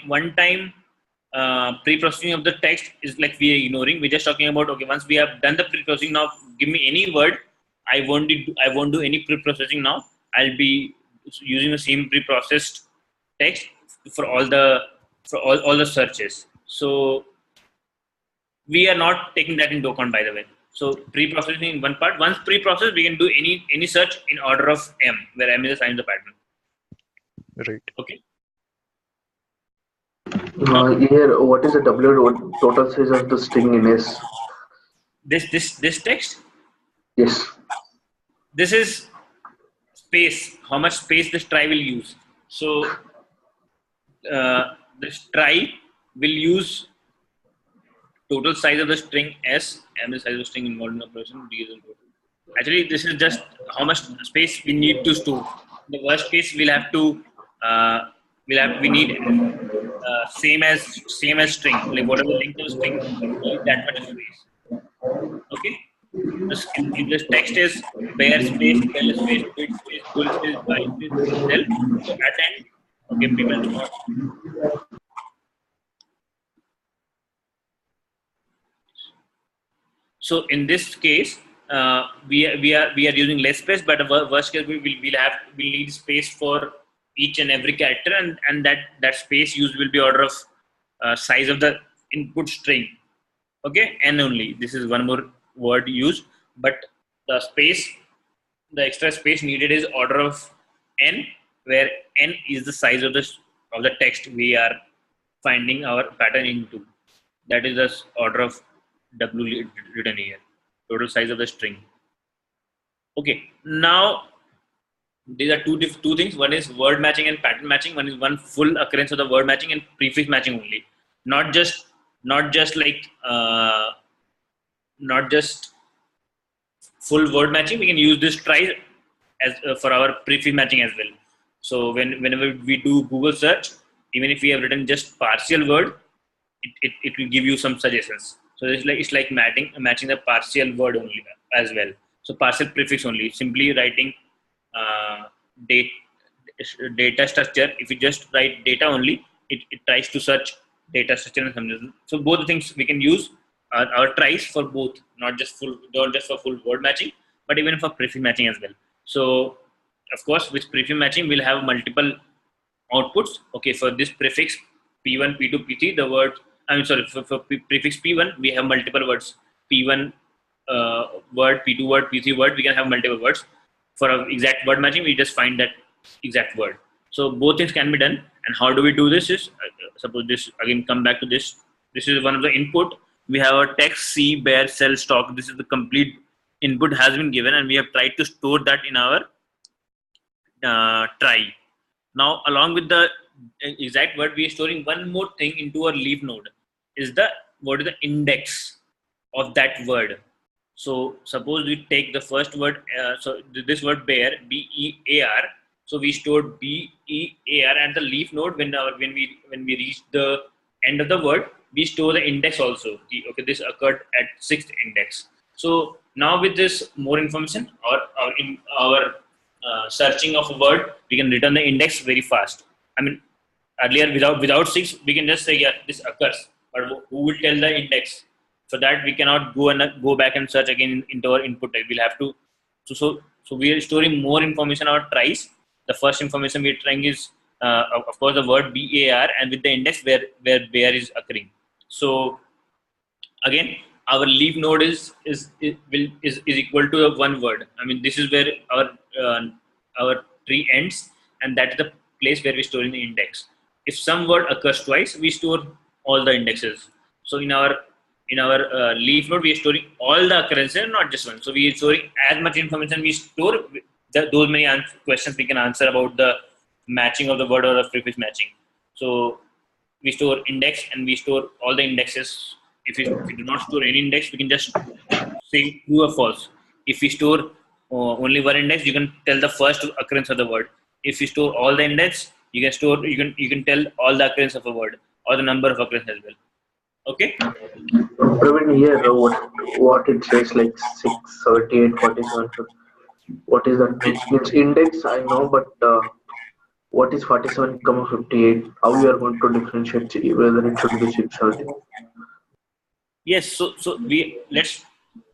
pre-processing of the text is like we are ignoring. We're just talking about, okay, once we have done the pre-processing, now give me any word. I won't do any pre-processing now. I'll be using the same pre-processed text for all the searches. So we are not taking that into account, by the way. So pre-processing in one part. Once pre-processed, we can do any search in order of m, where m is the sign of the pattern. Right. Okay. Here, what is the W total size of the string in S? This text. Yes. This is space. How much space this try will use? So this try will use total size of the string S, M is the size of the string involved in operation, D is the total. Actually, this is just how much space we need to store. In the worst case, we need same as string, like whatever length of string, we need that much space. Okay. If the text is bare space, tell space, bit space, full space, byte space, cell, so at the end, okay, people do not. So in this case, we are using less space, but worst case we'll need space for each and every character, and that space used will be order of size of the input string. Okay, n only. This is one more word used, but the extra space needed is order of n, where n is the size of the text we are finding our pattern into. That is the order of W written here, total size of the string. Okay, now these are two things. One is word matching and pattern matching. One is one full occurrence of the word matching and prefix matching only. Not just full word matching. We can use this try as for our prefix matching as well. So whenever we do Google search, even if we have written just partial word, it will give you some suggestions. So it's like matching the partial word only as well. So partial prefix only. Simply writing data structure. If you just write data only, it tries to search data structure and something. So both the things we can use our tries for both, not just for full word matching, but even for prefix matching as well. So of course, with prefix matching, we'll have multiple outputs. Okay, for this prefix P1, P2, P3, the word. For prefix P1, we have multiple words. P1 word, P2 word, P3 word, we can have multiple words. For exact word matching, we just find that exact word. So both things can be done. And how do we do this is, suppose this, again, come back to this. This is one of the input. We have our text, C, bare, cell, stock. This is the complete input has been given, and we have tried to store that in our try. Now, along with the exact word, we are storing one more thing into our leaf node. What is the index of that word? So suppose we take the first word, so this word bare, B-E-A-R. So we stored B-E-A-R at the leaf node. When we reach the end of the word, we store the index also. Okay, this occurred at 6th index. So now with this more information or in our searching of a word, we can return the index very fast. I mean, earlier without 6, we can just say, yeah, this occurs. But who will tell the index? For that, we cannot go back and search again into our input type. We'll have to. So we are storing more information on our tries. The first information we are trying is, of course, the word BAR and with the index where bare is occurring. So again, our leaf node is equal to one word. I mean, this is where our tree ends, and that is the place where we store in the index. If some word occurs twice, we store all the indexes. So in our leaf node, we are storing all the occurrences, not just one. So we are storing as much information we store. Those many questions we can answer about the matching of the word or the prefix matching. So we store index and we store all the indexes. If we do not store any index, we can just say true or false. If we store only one index, you can tell the first occurrence of the word. If you store all the index, you can tell all the occurrence of a word or the number of occurrences as well. Okay. Praveen, here what it says like 6, 38, 47. What is that? It's index, I know, but what is 47, 58? How you are going to differentiate whether it should be 6 or 8? Yes. So let's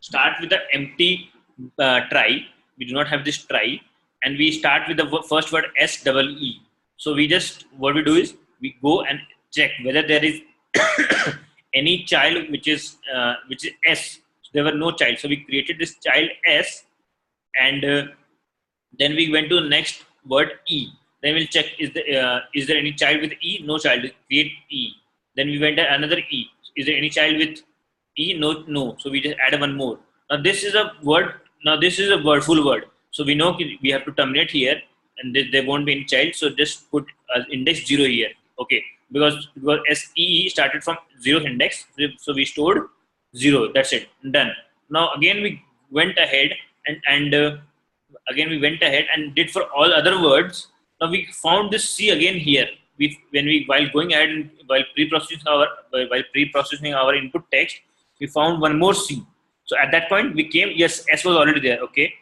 start with the empty try. We do not have this try, and we start with the first word SEE. So what we do is we go and check whether there is any child which is S. So there were no child, so we created this child S, and then we went to the next word E. Then we'll check is there any child with E? No child. Create E. Then we went to another E. Is there any child with E? No. So we just add one more. Now this is a word. Now this is a word, full word. So we have to terminate here, and there won't be any child. So just put index 0 here. Okay, because SEE started from 0th index, so we stored 0. That's it, done. Now again we went ahead and again we went ahead and did for all other words. Now we found this C again here. While going ahead and while pre-processing our input text, we found one more C. So at that point we came, yes, S was already there, okay,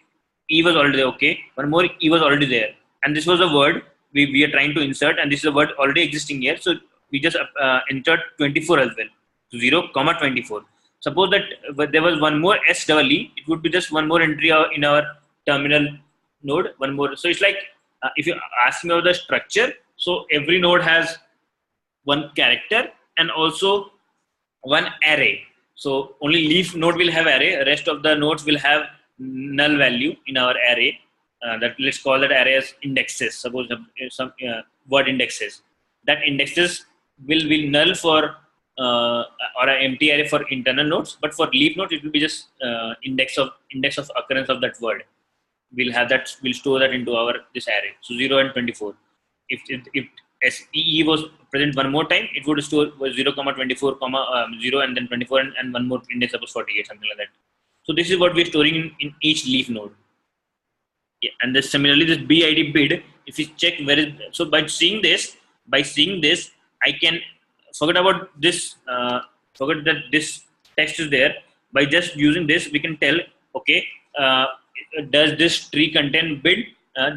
E was already there, okay, one more E was already there, and this was a word we are trying to insert, and this is a word already existing here. So we just entered 24 as well. So 0, 24. Suppose that there was one more SEE, it would be just one more entry in our terminal node, one more. So it's like if you ask me about the structure, so every node has one character and also one array. So only leaf node will have array, rest of the nodes will have null value in our array. That let's call that array as indexes. Suppose some word indexes. That indexes will be null for or an empty array for internal nodes, but for leaf nodes it will be just index of occurrence of that word. We'll store that into our this array. So 0 and 24. If SEE was present one more time, it would store 0, 24, 0 and then 24 and one more index, suppose 48, something like that. So this is what we're storing in each leaf node. Yeah, and this similarly this BID bid, if you check where is, so by seeing this, I can forget about this, forget that this text is there. By just using this, we can tell, okay, does this tree contain bid?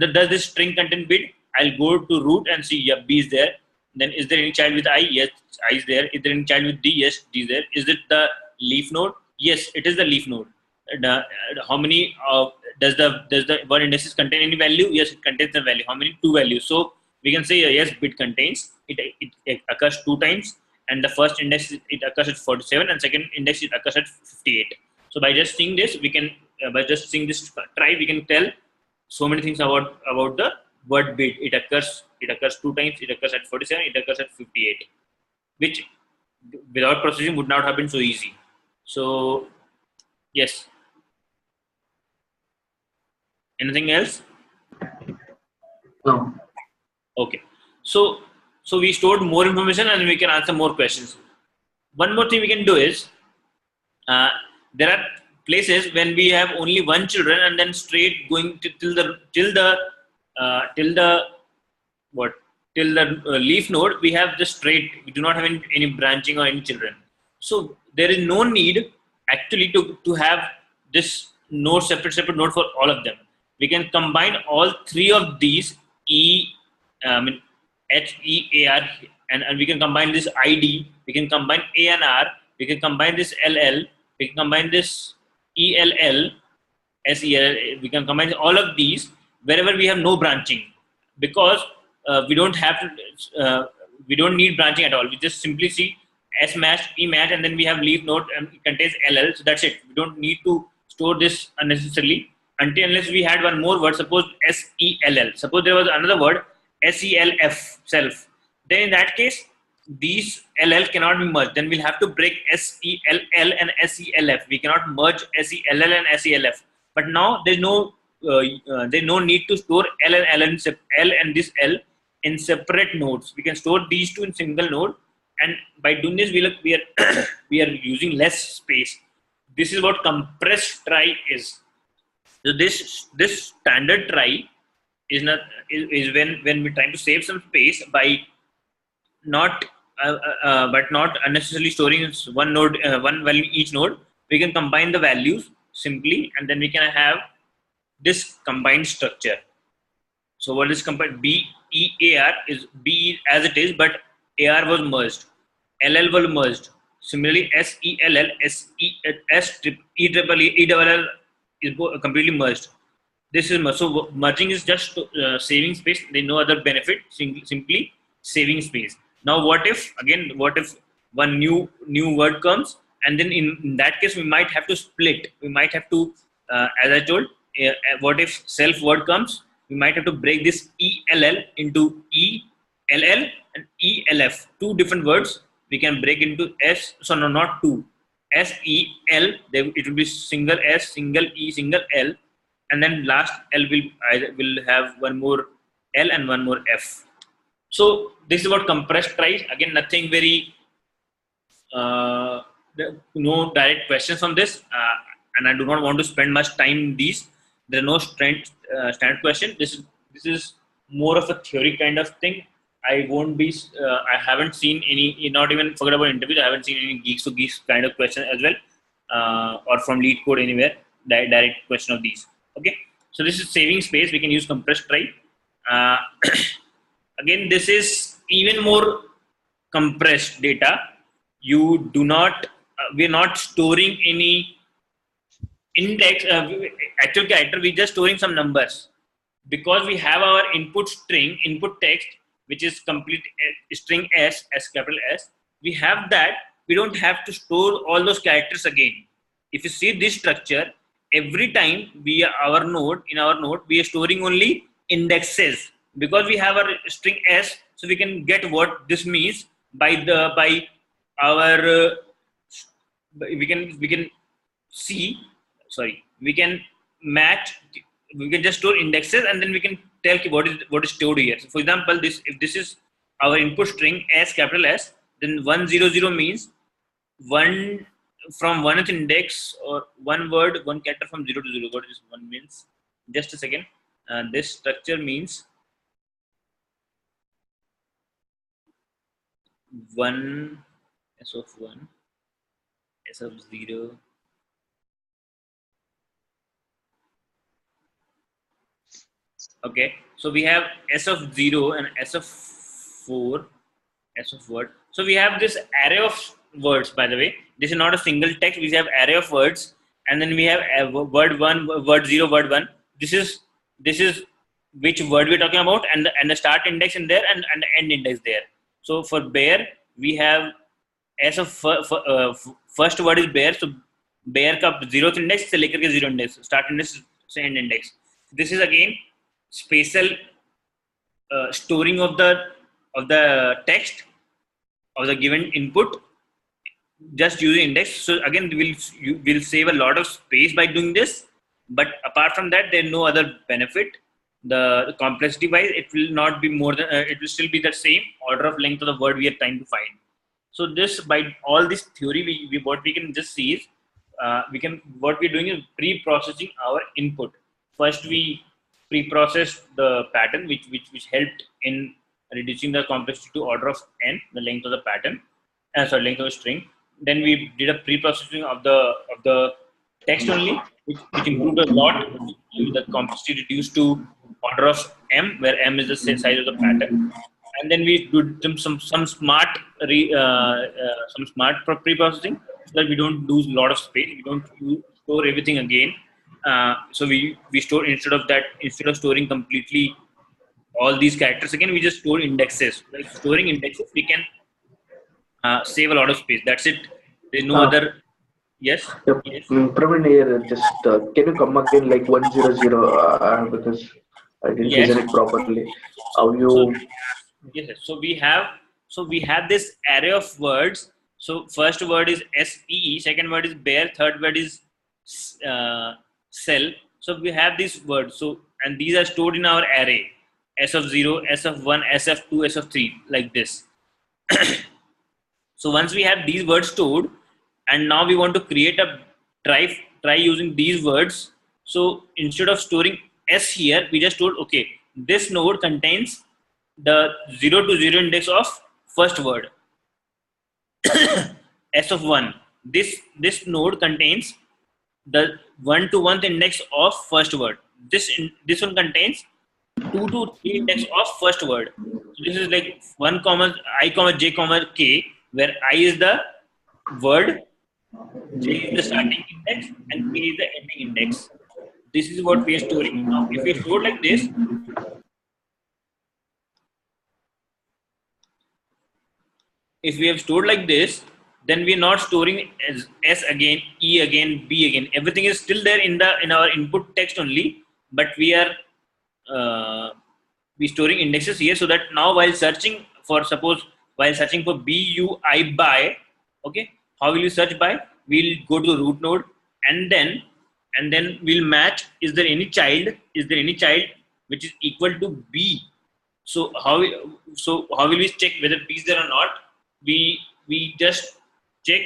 Does this string contain bid? I'll go to root and see, yeah, B is there. Then is there any child with I? Yes, I is there. Is there any child with D? Yes, D is there. Is it the leaf node? Yes, it is the leaf node. How many does the word indices contain any value? Yes, it contains the value. How many? 2 values. So we can say yes, bit contains. It occurs 2 times, and the first index it occurs at 47, and second index it occurs at 58. So by just seeing this, we can by just seeing this try, we can tell so many things about the word bit. It occurs 2 times. It occurs at 47. It occurs at 58, which without processing would not have been so easy. So yes. Anything else? No. Okay. So we stored more information and we can answer more questions. One more thing we can do is there are places when we have only one children and then straight going till the leaf node, we have just straight. We do not have any branching or any children. So there is no need actually to have this node separate node for all of them. We can combine all 3 of these H, E, A, R, and we can combine this ID. We can combine A and R. We can combine this LL. We can combine this ELL, SEL. We can combine all of these wherever we have no branching, because we don't need branching at all. We just simply see S match, E match, and then we have leaf node and it contains LL. So that's it. We don't need to store this unnecessarily unless we had one more word. Suppose SELL. Suppose there was another word SELF, self. Then in that case, these LL cannot be merged. Then we'll have to break SELL and SELF. We cannot merge SELL and SELF. But now there's no need to store L and this L in separate nodes. We can store these 2 in single node, and by doing this, we are using less space. This is what compressed trie is. So this standard trie is when we're trying to save some space by not unnecessarily storing one node, one value each node. We can combine the values simply, and then we can have this combined structure. So what is combined? BEAR is B as it is, but AR was merged. LL was merged. Similarly, SELL, ELL is completely merged. This is merged. So merging is just saving space. There's no other benefit. Simply saving space. Now, what if one new word comes, and then in that case we might have to split. We might have to, as I told, what if self word comes? We might have to break this ELL into ELL and ELF. 2 different words we can break into S. So no, not 2. SEL. It will be single S, single E, single L, and then last L will have one more L and one more F. So this is about compressed tries. Again, nothing very no direct questions from this, and I do not want to spend much time in these. There are no standard question. This is more of a theory kind of thing. I won't be. I haven't seen any. Not even forget about interviews. I haven't seen any geeks to geeks kind of question as well, or from lead code anywhere. Direct question of these. Okay. So this is saving space. We can use compressed try. Uh, Again, this is even more compressed data. You do not. We're not storing any index actual character. We're just storing some numbers because we have our input string, input text, which is complete string s capital S. We have that. We don't have to store all those characters again. If you see this structure, every time our node we are storing only indexes because we have our string s, so we can get what this means by our we can see, sorry, we can match, we can just store indexes and then we can tell what is stored here. So for example, if this is our input string s capital S, then 100 means one from one index or one word, one character from 0 to 0. What is one means? Just a second. This structure means one s of 1, s of 0. Okay, so we have s of 0 and s of 4, s of word. So we have this array of words. By the way, this is not a single text. We have array of words, and then we have word 1, word 0, word 1. This is which word we're talking about, and the start index in there and the end index there. So for bear, we have s of first word is bear. So bear ka 0th index se lekar ke 0 index, start index se end index. This is again spatial storing of the text of the given input just using index. So again, we'll save a lot of space by doing this, but apart from that, there's no other benefit. The complexity wise, it will not be more than it will still be the same order of length of the word we are trying to find. So this, by all this theory, what we can just see is what we're doing is pre-processing our input. First, we pre-processed the pattern, which helped in reducing the complexity to order of n, the length of the pattern, length of the string. Then we did a pre-processing of the text only, which improved a lot. The complexity reduced to order of m, where m is the size of the pattern. And then we did some smart pre-processing so that we don't lose a lot of space. We don't store everything again. So we store instead of storing completely all these characters again, we just store indexes. By storing indexes, we can save a lot of space. That's it. There's no other. Yes. Yep. Yes. Praveen here, just can you come again like 100 because I didn't Yes. listen it properly. How you? So, yes. So we have this array of words. So first word is SE, second word is bear, third word is cell. So we have these words. So, and these are stored in our array: S of 0, S of 1, S of 2, S of 3, like this. So once we have these words stored, and now we want to create a try using these words. So instead of storing S here, we just told, okay, this node contains the 0 to 0 index of first word. S of 1. This node contains the 1 to 1th index of first word. This one contains 2 to 3 index of first word. So this is like 1 comma I comma j comma k, where I is the word, j is the starting index, and k is the ending index. This is what we are storing. Now, if we store like this, if we have stored like this, then we are not storing as S again, E again, B again. Everything is still there in our input text only, but we are storing indexes here, so that now while searching for BUI by, okay, how will you search by? We'll go to the root node and then we'll match, is there any child which is equal to B So how will we check whether P is there or not? We just check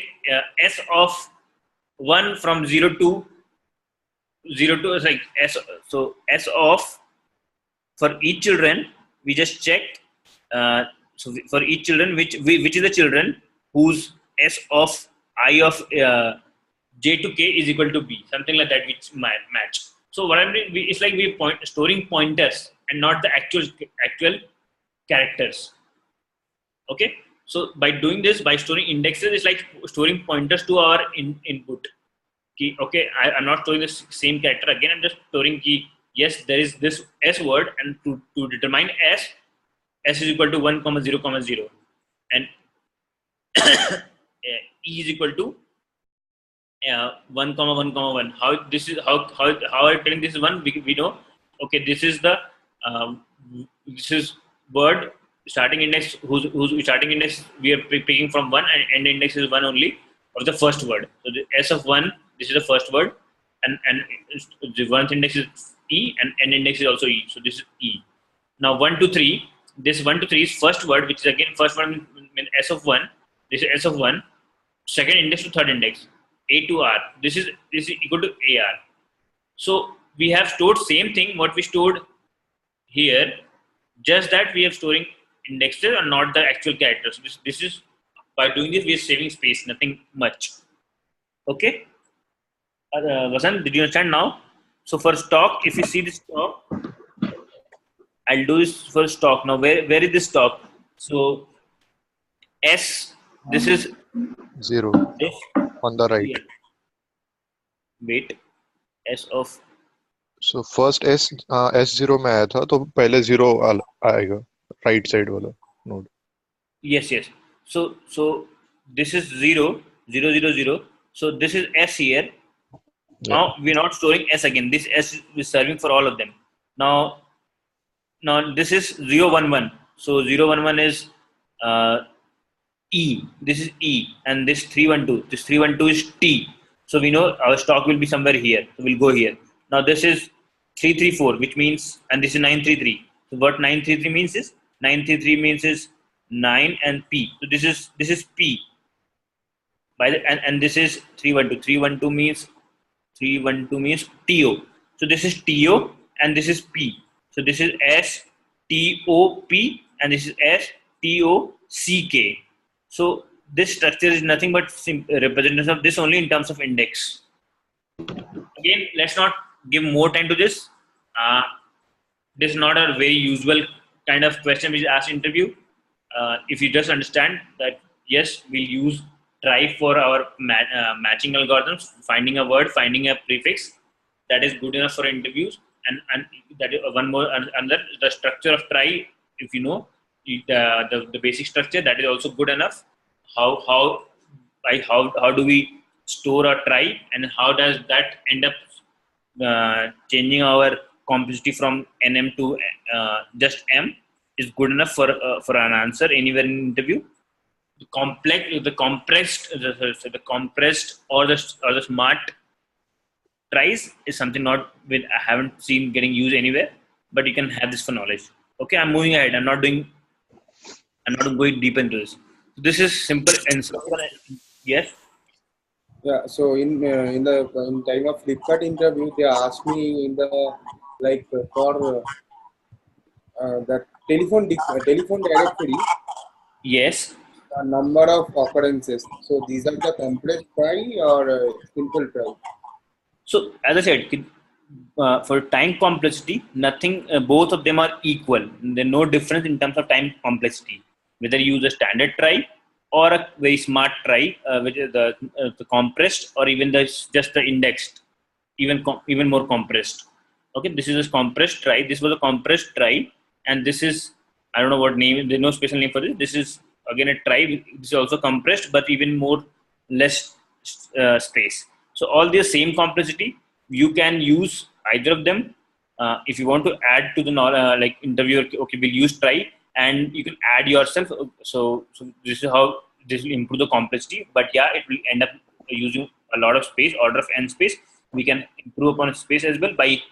S of 1 from 0 to 0 to is like S. So S of, for each children we just checked. So for each children, which is the children whose S of I of J to K is equal to B, something like that, which match. So what I'm doing, it's like we storing pointers and not the actual characters. Okay, so by doing this, by storing indexes, it's like storing pointers to our input key. Okay, I'm not storing the same character again. I'm just storing key. Yes, there is this S word, and to determine S is equal to 1, 0, 0, and E is equal to 1, 1, 1. How this is how I'm telling this is 1? We know. Okay, this is the this is word starting index whose starting index we are picking from 1, and end index is 1 only of the first word. So the S of 1, this is the first word, and the 1th index is E, and end index is also E. So this is E. Now 1 to 3. This 1 to 3 is first word, which is again first one means S of 1. This is S of 1. Second index to third index. A to R. This is equal to AR. So we have stored same thing what we stored here, just that we are storing indexes and not the actual characters. This is, by doing this we are saving space, nothing much. Okay. Vasant, did you understand now? So for stock, if you see this stock, I'll do this for stock. Now where is this stock? So S, this is 0 this. on the right. Wait, S of, So first S0 में आया था, तो पहले 0 आएगा right side वाला node. yes. So this is 0, 0, 0, 0. So this is S here. Yeah. Now we're not storing S again. This S is serving for all of them. Now this is 0, 1, 1. So 0, 1, 1 is E. This is E, and this 3, 1, 2. This 3, 1, 2 is T. So we know our stock will be somewhere here. So we'll go here. Now this is 3, 3, 4, which means, and this is 9, 3, 3. So what 9, 3, 3 means is 9, 3, 3 means is 9 and P. So this is P. By the and this is 3, 1, 2. 3, 1, 2 means TO. So this is TO and this is P. So this is S T O P and this is S T O C K. So this structure is nothing but representation of this only in terms of index. Again, let's not give more time to this. This is not a very usual kind of question which is asked in interview. If you just understand that, yes, we'll use try for our matching algorithms, finding a word, finding a prefix, that is good enough for interviews. And that is one more, another, the structure of try, if you know the basic structure, that is also good enough. How do we store a try, and how does that end up changing our complexity from NM to just M is good enough for an answer anywhere in interview. The compressed or the smart tries is something I haven't seen getting used anywhere, but you can have this for knowledge. Okay, I'm moving ahead. I'm not going deep into this. This is simple and simple. Yes. Yeah. So in time of Flipkart interview, they asked me in the for the telephone directory. Yes. A number of occurrences. So these are the complex try or simple try. So as I said, for time complexity, nothing. Both of them are equal. There's no difference in terms of time complexity. Whether you use a standard try or a very smart try, which is the compressed, or even just the indexed, even more compressed. Okay, this is a compressed try. This was a compressed try, and this is, I don't know what name. There's no special name for this. This is again a try. This is also compressed, but even more less space. So all the same complexity, you can use either of them. If you want to add to the interviewer, okay, we'll use try, and you can add yourself. So this is how this will improve the complexity. But yeah, it will end up using a lot of space, order of n space. We can improve upon space as well by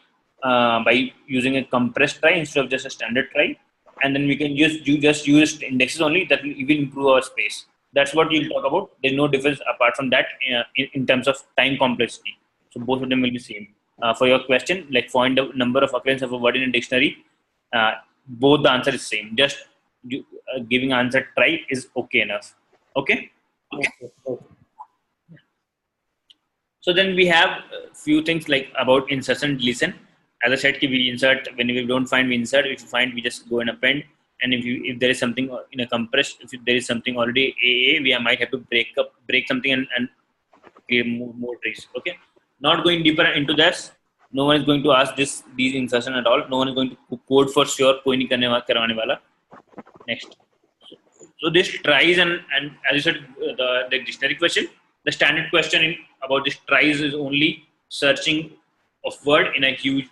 using a compressed try instead of just a standard try. and then we can just use indexes only. That will even improve our space. That's what we'll talk about. There's no difference apart from that in terms of time complexity. So both of them will be same. For your question, like find the number of occurrence of a word in a dictionary, both the answer is same. Just giving answer try is okay enough. Okay. Okay. So then we have a few things like about insert and deletion. As I said, we insert when we don't find, we insert. If we find, we just go and append. And if there is something in a compress, if there is something already AA, we might have to break something and create more trees. Okay. Not going deeper into this. No one is going to ask these insertion at all. No one is going to code for sure. कोई नहीं करवाने वाला. Next. So this tries and as you said, the dictionary question. The standard question about this tries is only searching of word in a huge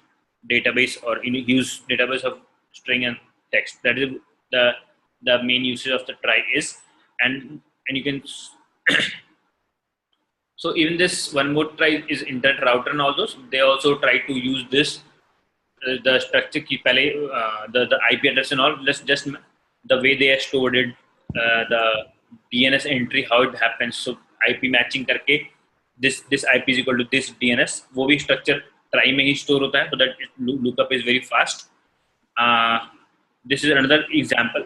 database or in a huge database of string and text. That is the main usage of the try is, and you can. So even this one more try is internet router and all those. They also try to use this the structure ki pehle, the IP address and all. Just the way they have stored it, the DNS entry, how it happens. So IP matching करके this IP is equal to this DNS. वो भी structure try में ही store होता है, so that lookup is very fast. This is another example,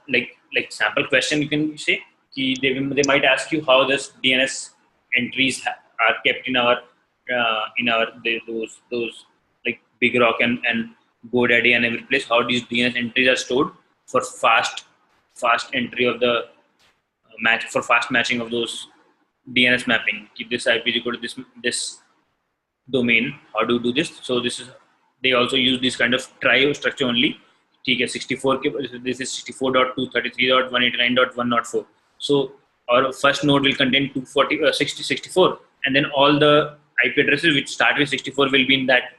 like sample question you can say. कि they might ask you how this DNS entries are kept in our those like Big Rock and GoDaddy and every place. How these DNS entries are stored for fast entry of the match, for fast matching of those DNS mapping. This IP is equal to this domain. How do you do this? So they also use this kind of try structure only. ठीक है 64 के this is 64.233.189.104. So our first node will contain 64, and then all the IP addresses which start with 64 will be in that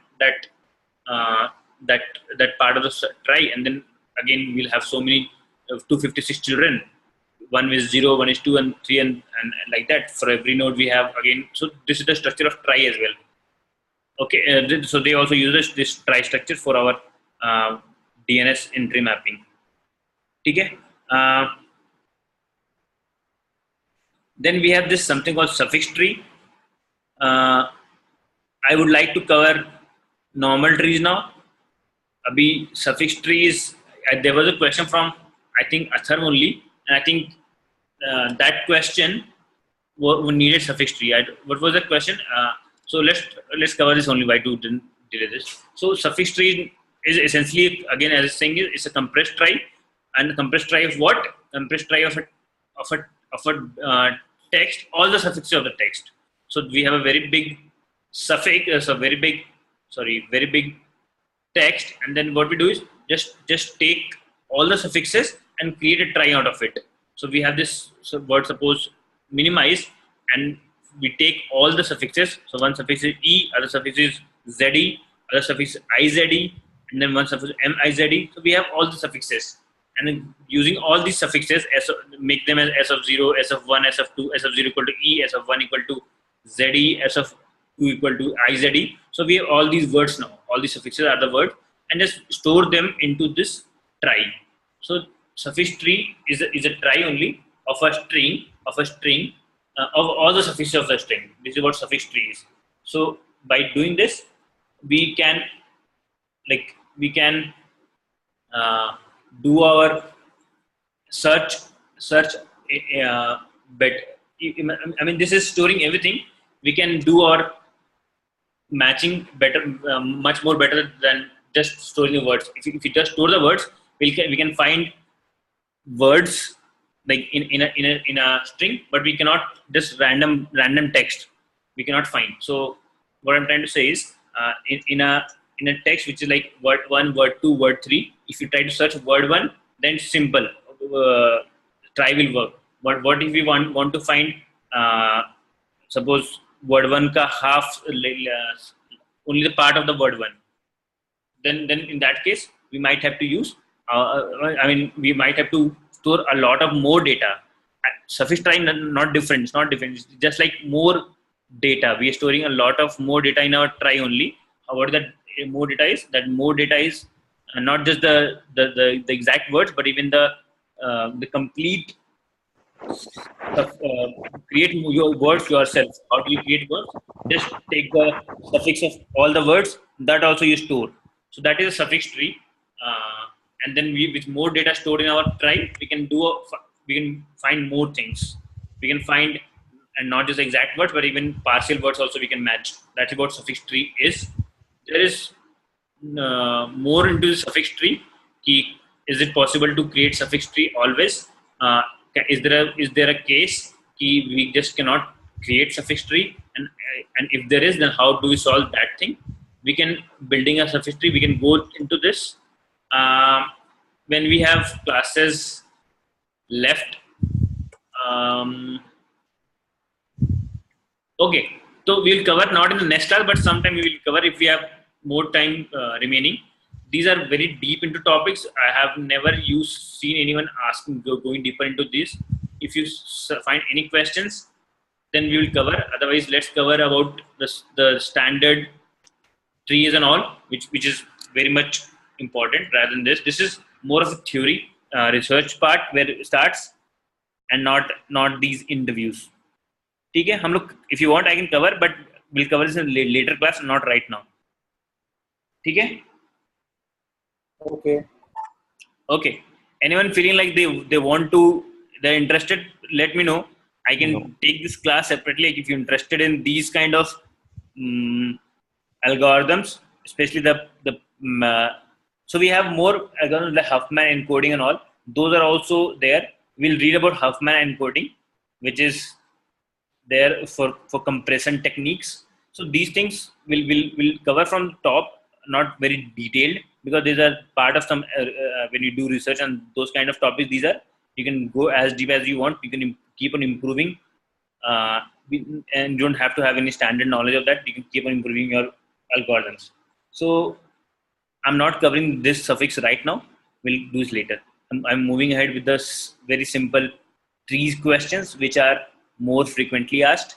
part of the try, and then again we'll have so many 256 children. One is 0, one is 2, and 3, and like that. For every node we have again. So this is the structure of try as well. Okay, so they also use this try structure for our DNS entry mapping. Okay. Then we have this something called suffix tree. I would like to cover normal trees now. Abhi suffix trees. There was a question from I think Athar only, and I think that question needed suffix tree. What was the question? So let's cover this only. Why didn't delay this? So suffix tree is essentially, again, as I was saying, it's a compressed try, and compressed try of what? Compressed try of a text, all the suffixes of the text. So we have a very big suffix, very big text, and then what we do is just take all the suffixes and create a try out of it. So we have this word, suppose minimize, and we take all the suffixes. So one suffix is e, other suffix is ze, other suffix is ize, and then one suffix is mize. So we have all the suffixes, and then using all these suffixes, make them as s of 0, s of 1, s of 2, s of 0 equal to e, s of 1 equal to ze, s of 2 equal to ize. So we have all these words now. All these suffixes are the words, and just store them into this try. So suffix tree is a try only of a string of all the suffixes of the string. This is what suffix tree is. So by doing this, we can do our search better. I mean, this is storing everything. We can do our matching better, much more better than just storing the words. If you just store the words, we can find words like in a string, but we cannot just random text. We cannot find. So what I'm trying to say is, in a text which is like word 1, word 2, word 3, if you try to search word 1, then it's simple. Try will work. But what if we want to find, suppose word 1 ka half, only the part of the word 1, then in that case we might have to use. We might have to store a lot of more data. Suffix try not different. It's not different. It's just like more data. We are storing a lot of more data in our try only. However, that more data is and not just the exact words, but even the complete create your words yourself. How do you create words? Just take the suffix of all the words that also you store. So that is a suffix tree, and then with more data stored in our trie, we can find more things. We can find, and not just exact words, but even partial words also we can match. That's what suffix tree is. There is more into the suffix tree. Is it possible to create suffix tree always? Is there a case we just cannot create suffix tree? And if there is, then how do we solve that thing? We can building a suffix tree. We can go into this when we have classes left. Um, Okay, so we'll cover not in the next class, but sometime we will cover if we have more time remaining. These are very deep into topics. I have never seen anyone asking going deeper into this. If you find any questions, then we will cover. Otherwise, let's cover about the standard trees and all, which is very much important rather than this. This is more of a theory research part where it starts, and not these interviews. ठीक है हम लोग if you want I can cover but we'll cover this in later class not right now ठीक है okay anyone feeling like they want to they're interested let me know I can take this class separately like if you're interested in these kind of algorithms especially so we have more algorithms like Huffman encoding and all those are also there we'll read about Huffman encoding which is there for compression techniques. So these things will cover from top, not very detailed because these are part of some when you do research on those kind of topics. These are you can go as deep as you want. You can keep on improving, and you don't have to have any standard knowledge of that. You can keep on improving your algorithms. So I'm not covering this suffix right now. We'll do this later. I'm moving ahead with this very simple trees questions, which are more frequently asked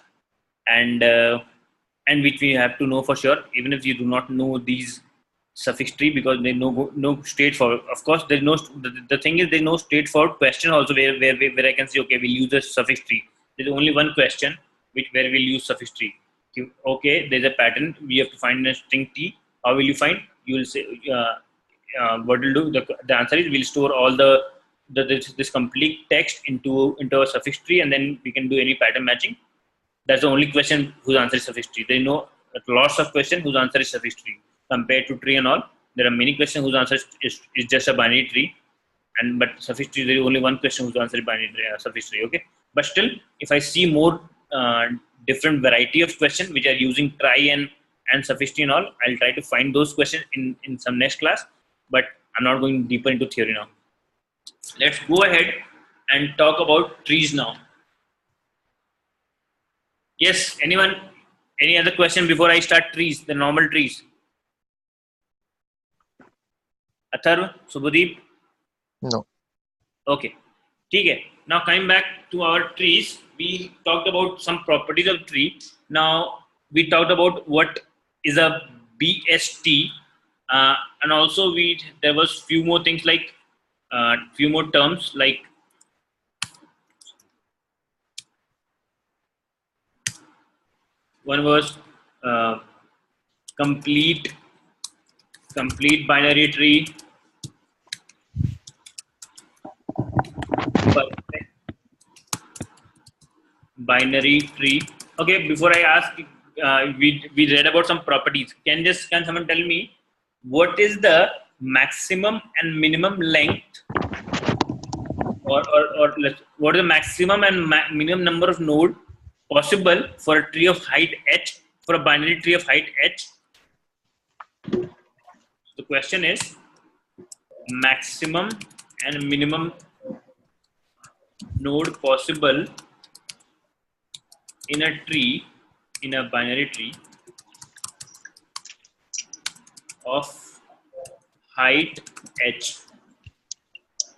and which we have to know for sure even if you do not know these suffix tree because they no straightforward of course there's no the thing is there's no straightforward question also where I can say okay we'll use the suffix tree there's only one question where we'll use suffix tree okay there's a pattern we have to find a string t how will you find you will say what we'll do the answer is we'll store all this complete text into a suffix tree and then we can do any pattern matching. That's the only question whose answer is suffix tree. There are lots of questions whose answer is suffix tree. Compared to tree and all, there are many questions whose answer is just a binary tree. But suffix tree, there is only one question whose answer is binary suffix tree. Okay. But still, if I see more different variety of questions which are using trie and suffix tree and all, I'll try to find those questions in some next class. But I'm not going deeper into theory now. Let's go ahead and talk about trees now. Yes, anyone? Any other question before I start trees, the normal trees? Atharv, Subhadeep? No. Okay. Okay. Now coming back to our trees, we talked about some properties of tree. Now we talked about what is a BST, and also there was few more things like few more terms like one was complete binary tree, perfect binary tree. Okay, before I ask, we read about some properties. Can someone tell me what is the maximum and minimum length, or what is the maximum and minimum number of node possible for a tree of height h, for a binary tree of height h? The question is maximum and minimum node possible in a tree, in a binary tree of height h.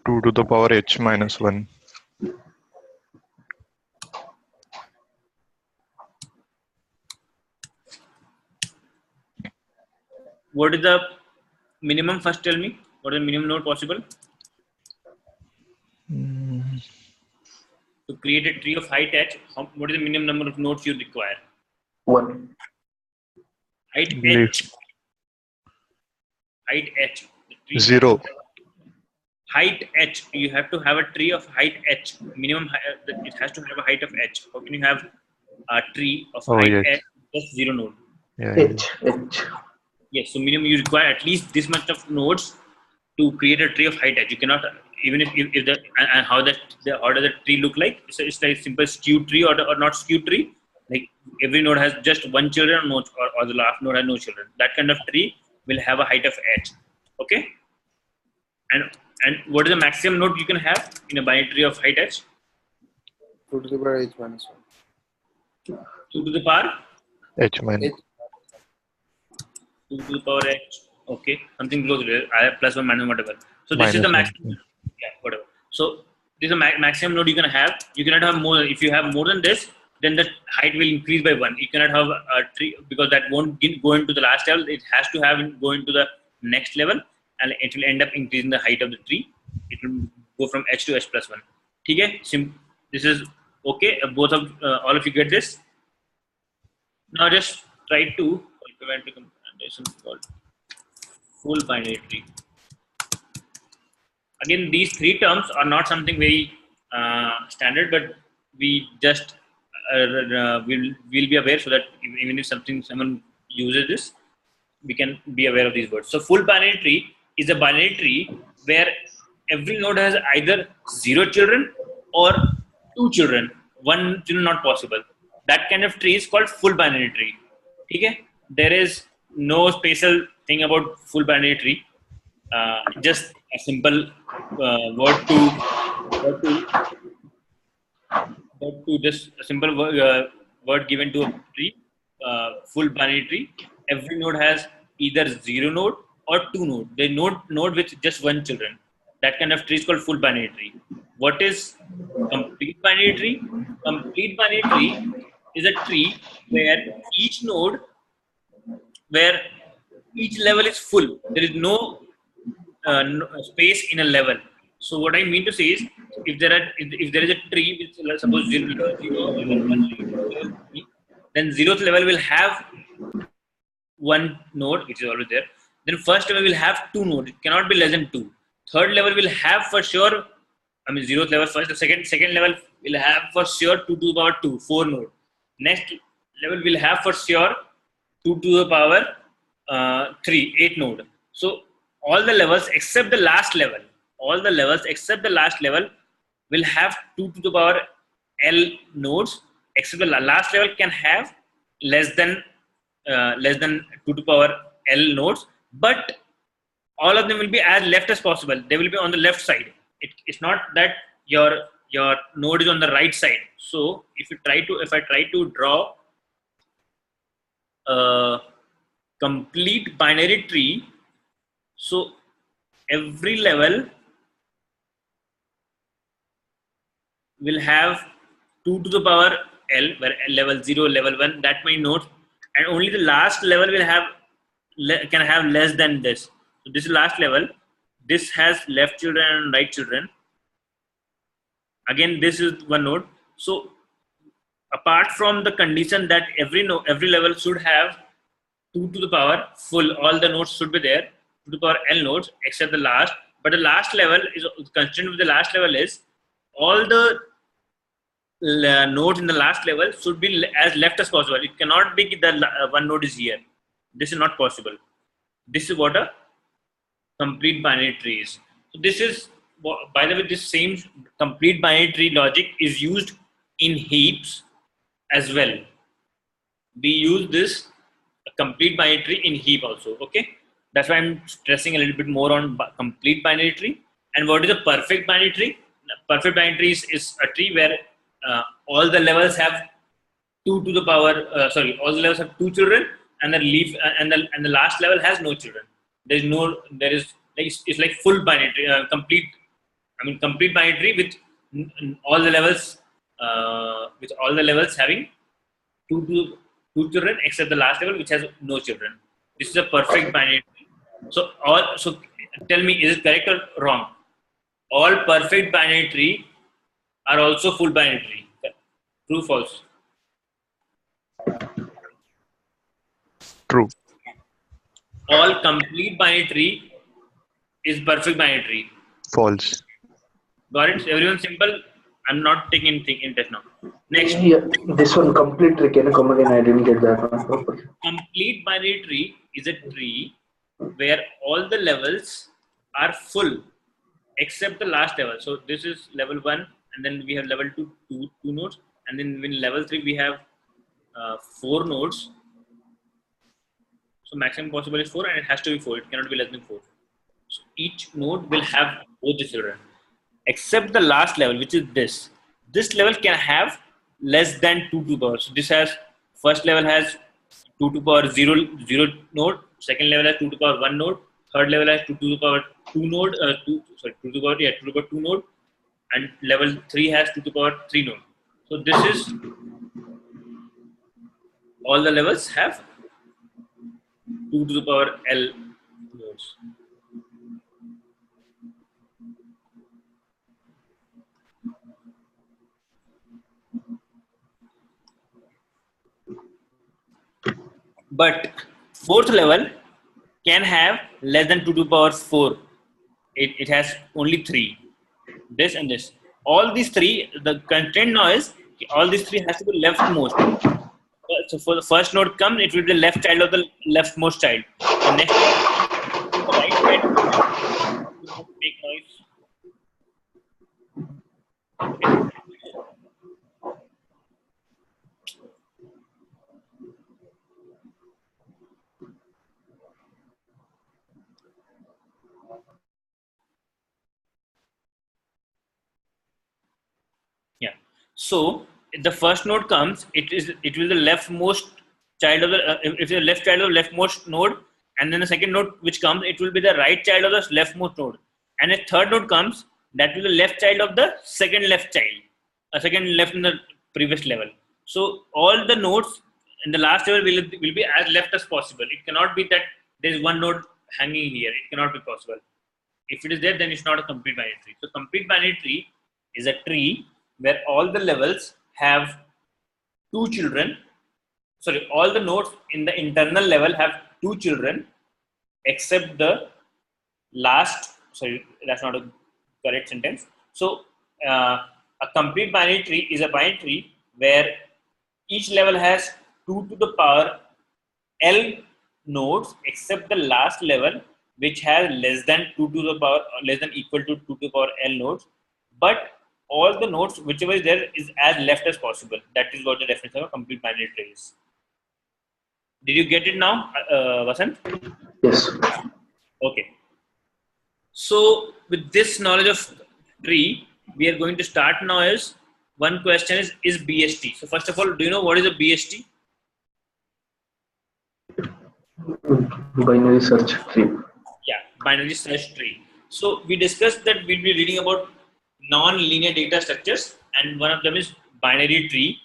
2 to the power h minus 1. What is the minimum? First, tell me what is the minimum node possible to create a tree of height h. What is the minimum number of nodes you require? 1. Height Leaf. h. Height h. The tree 0. height h. You have to have a tree of height h. Minimum. It has to have a height of h. How can you have a tree of Oh, height yes. h just 0 node? Yeah. H. Yes. So minimum you require at least this much of nodes to create a tree of height h. You cannot, even if the and how does the tree look like? It's like simple skew tree or not skew tree. Like every node has just one children or the last node has no children. That kind of tree will have a height of h. Okay. And what is the maximum node you can have in a binary tree of height h? 2 to the power h minus 1. 2 to the power H minus. H. 2 to the power h. Okay, something close to it. I have plus 1 minus whatever. So this is the Minus maximum. Yeah, whatever. So this is the maximum node you can have. You cannot have more. If you have more than this, then the height will increase by 1. You cannot have a tree because that won't go into the last level. It has to go into the next level, and it will end up increasing the height of the tree. It will go from h to h plus 1. Okay, this is okay. All of you get this. Now just try to implement a computation called full binary tree. Again, these 3 terms are not something very standard, but we just will be aware so that even if someone uses this, we can be aware of these words. So full binary tree is a binary tree where every node has either 0 children or 2 children. 1 children not possible. That kind of tree is called full binary tree. Okay? There is no special thing about full binary tree. Just a simple word to just a simple word given to a tree, full binary tree. Every node has either 0 node or 2 node. The node with just 1 children. That kind of tree is called full binary tree. What is complete binary tree? Complete binary tree is a tree where each level is full. There is no space in a level. So what I mean to say is, if there is a tree with suppose 0, 0, 0, 1, 3, then 0th level will have 1 node, which is always there. Then first level will have 2 nodes. It cannot be less than 2. Third level will have for sure. 0th level first. The second level will have for sure 2 to the power 2, 4 node. Next level will have for sure 2 to the power 3, 8 node. So all the levels except the last level, will have 2 to the power L nodes, except the last level can have less than 2 to the power L nodes, but all of them will be as left as possible. They will be on the left side. It's not that your node is on the right side. So if I try to draw a complete binary tree, so every level will have 2 to the power L, where level 0, level 1, that many nodes, and only the last level can have less than this. So this is last level. This has left children and right children. Again, this is 1 node. So apart from the condition that every level should have 2 to the power full, all the nodes should be there, 2 to the power L nodes, except the last. But the last level is constraint with the last level is all the nodes in the last level should be as left as possible. It cannot be that 1 node is here. This is not possible. This is what a complete binary tree is. So this is, by the way, this same complete binary tree logic is used in heaps as well. We use this complete binary tree in heap also. Okay, that's why I'm stressing a little bit more on complete binary tree. And what is a perfect binary tree? Perfect binary tree is a tree where all the levels have 2 to the power. All the levels have 2 children, and the last level has no children. It's like full binary tree, complete binary tree with all the levels having 2 children except the last level which has no children. This is a perfect binary tree. So tell me, is it correct or wrong? All perfect binary tree are also full binary tree. True, false? True. All complete binary tree is perfect binary tree. False. Got it? Everyone simple. I'm not taking anything in test now. Next, Yeah, this one complete tree. Can you come again? I didn't get that one properly. complete binary tree is a tree where all the levels are full except the last level. So this is level 1, and then we have level 2, two nodes, and then in level 3 we have 4 nodes. So maximum possible is 4, and it has to be 4. It cannot be less than 4. So each node will have both the children, except the last level, which is this. This level can have less than 2 to the power. So this has, first level has 2 to the power 0 node. Second level has 2 to the power 1 node. Third level has 2 to the power 2 node. 2 to the power 2 to the power 2 node. And level 3 has 2 to the power 3 node. So this is, all the levels have 2 to the power L nodes. But fourth level can have less than 2 to the power 4. It has only 3. This and this. All these 3, the constraint now is all these 3 has to be leftmost. So for the first node comes, it will be the left child of the leftmost child. The next the right child make noise. Okay. Yeah. So if the first node comes, it will the leftmost child of the if the left child of the leftmost node, and then the second node which comes, it will be the right child of the leftmost node, and a third node comes, that will be the left child of the second left child, a second left in the previous level. So all the nodes in the last level will be as left as possible. It cannot be that there is one node hanging here. It cannot be possible. If it is there, then it's not a complete binary tree. So complete binary tree is a tree where all the levels have 2 children. Sorry, all the nodes in the internal level have 2 children, except the last. Sorry, that's not a correct sentence. So a complete binary tree is a binary tree where each level has 2 to the power L nodes, except the last level, which has less than 2 to the power, less than equal to 2 to the power L nodes. But all the nodes, whichever is there, is as left as possible. That is what the definition of a complete binary tree is. Did you get it now, Vasant? Yes. Okay. So with this knowledge of tree, we are going to start now. Is one question is BST. So first of all, do you know what is a BST? Binary search tree. Yeah, binary search tree. So we discussed that we'll be reading about non-linear data structures, and one of them is binary tree.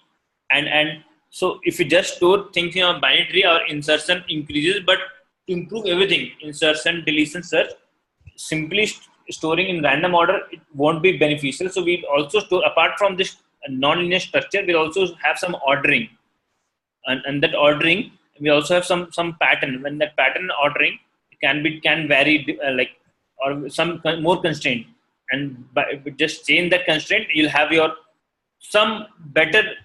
And so if we just store things in a binary tree, our insertion increases. But to improve everything, insertion, deletion, search, simply storing in random order, it won't be beneficial. So we also store, apart from this non-linear structure, we'll also have some ordering, and that ordering, we also have some pattern. When that pattern ordering can vary, like, or some more constraint, and by just change that constraint, you'll have your some better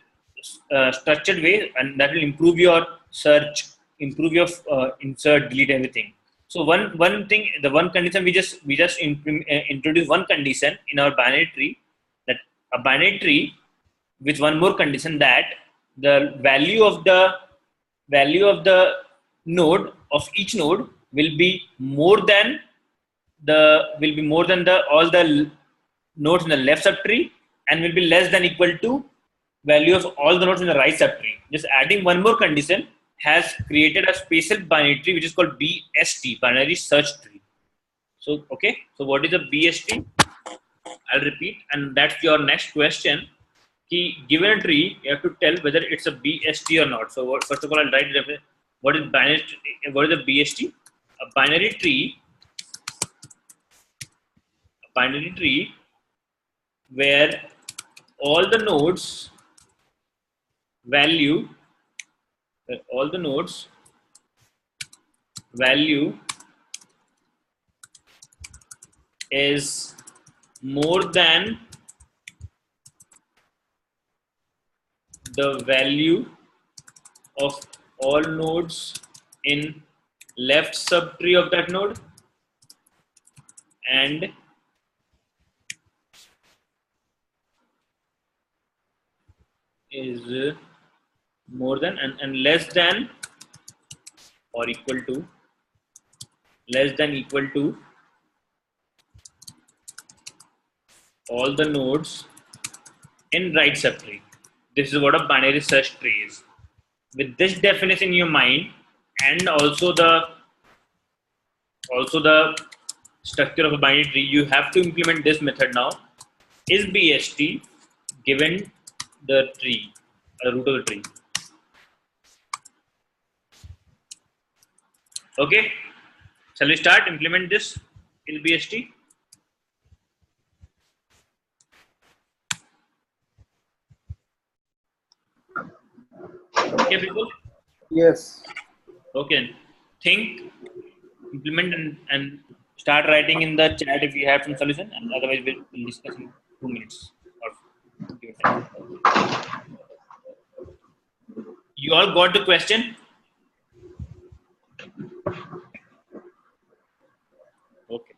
structured way, and that will improve your search, improve your insert, delete, everything. So one thing, the one condition, we just introduce one condition in our binary tree, that a binary tree with one more condition, that the value of the node of each node will be more than all the nodes in the left subtree, and will be less than equal to value of all the nodes in the right subtree. Just adding one more condition has created a special binary tree which is called BST, binary search tree. So okay, so what is a BST? I'll repeat, and that's your next question. Given a tree, you have to tell whether it's a BST or not. So first of all, I'll write it. What is binary? What is a BST? a binary tree where all the nodes value is more than the value of all nodes in left subtree of that node, and is more than and less than or equal to all the nodes in right subtree. This is what a binary search tree is. With this definition in your mind, and also the structure of a binary tree, you have to implement this method now. Is BST given the tree, the root of the tree? Okay, shall we start implement this? Is BST? Okay, people. Yes. Okay, think, implement, and start writing in the chat if you have some solution, and otherwise we'll discuss in 2 minutes or give it time. You all got the question? Okay.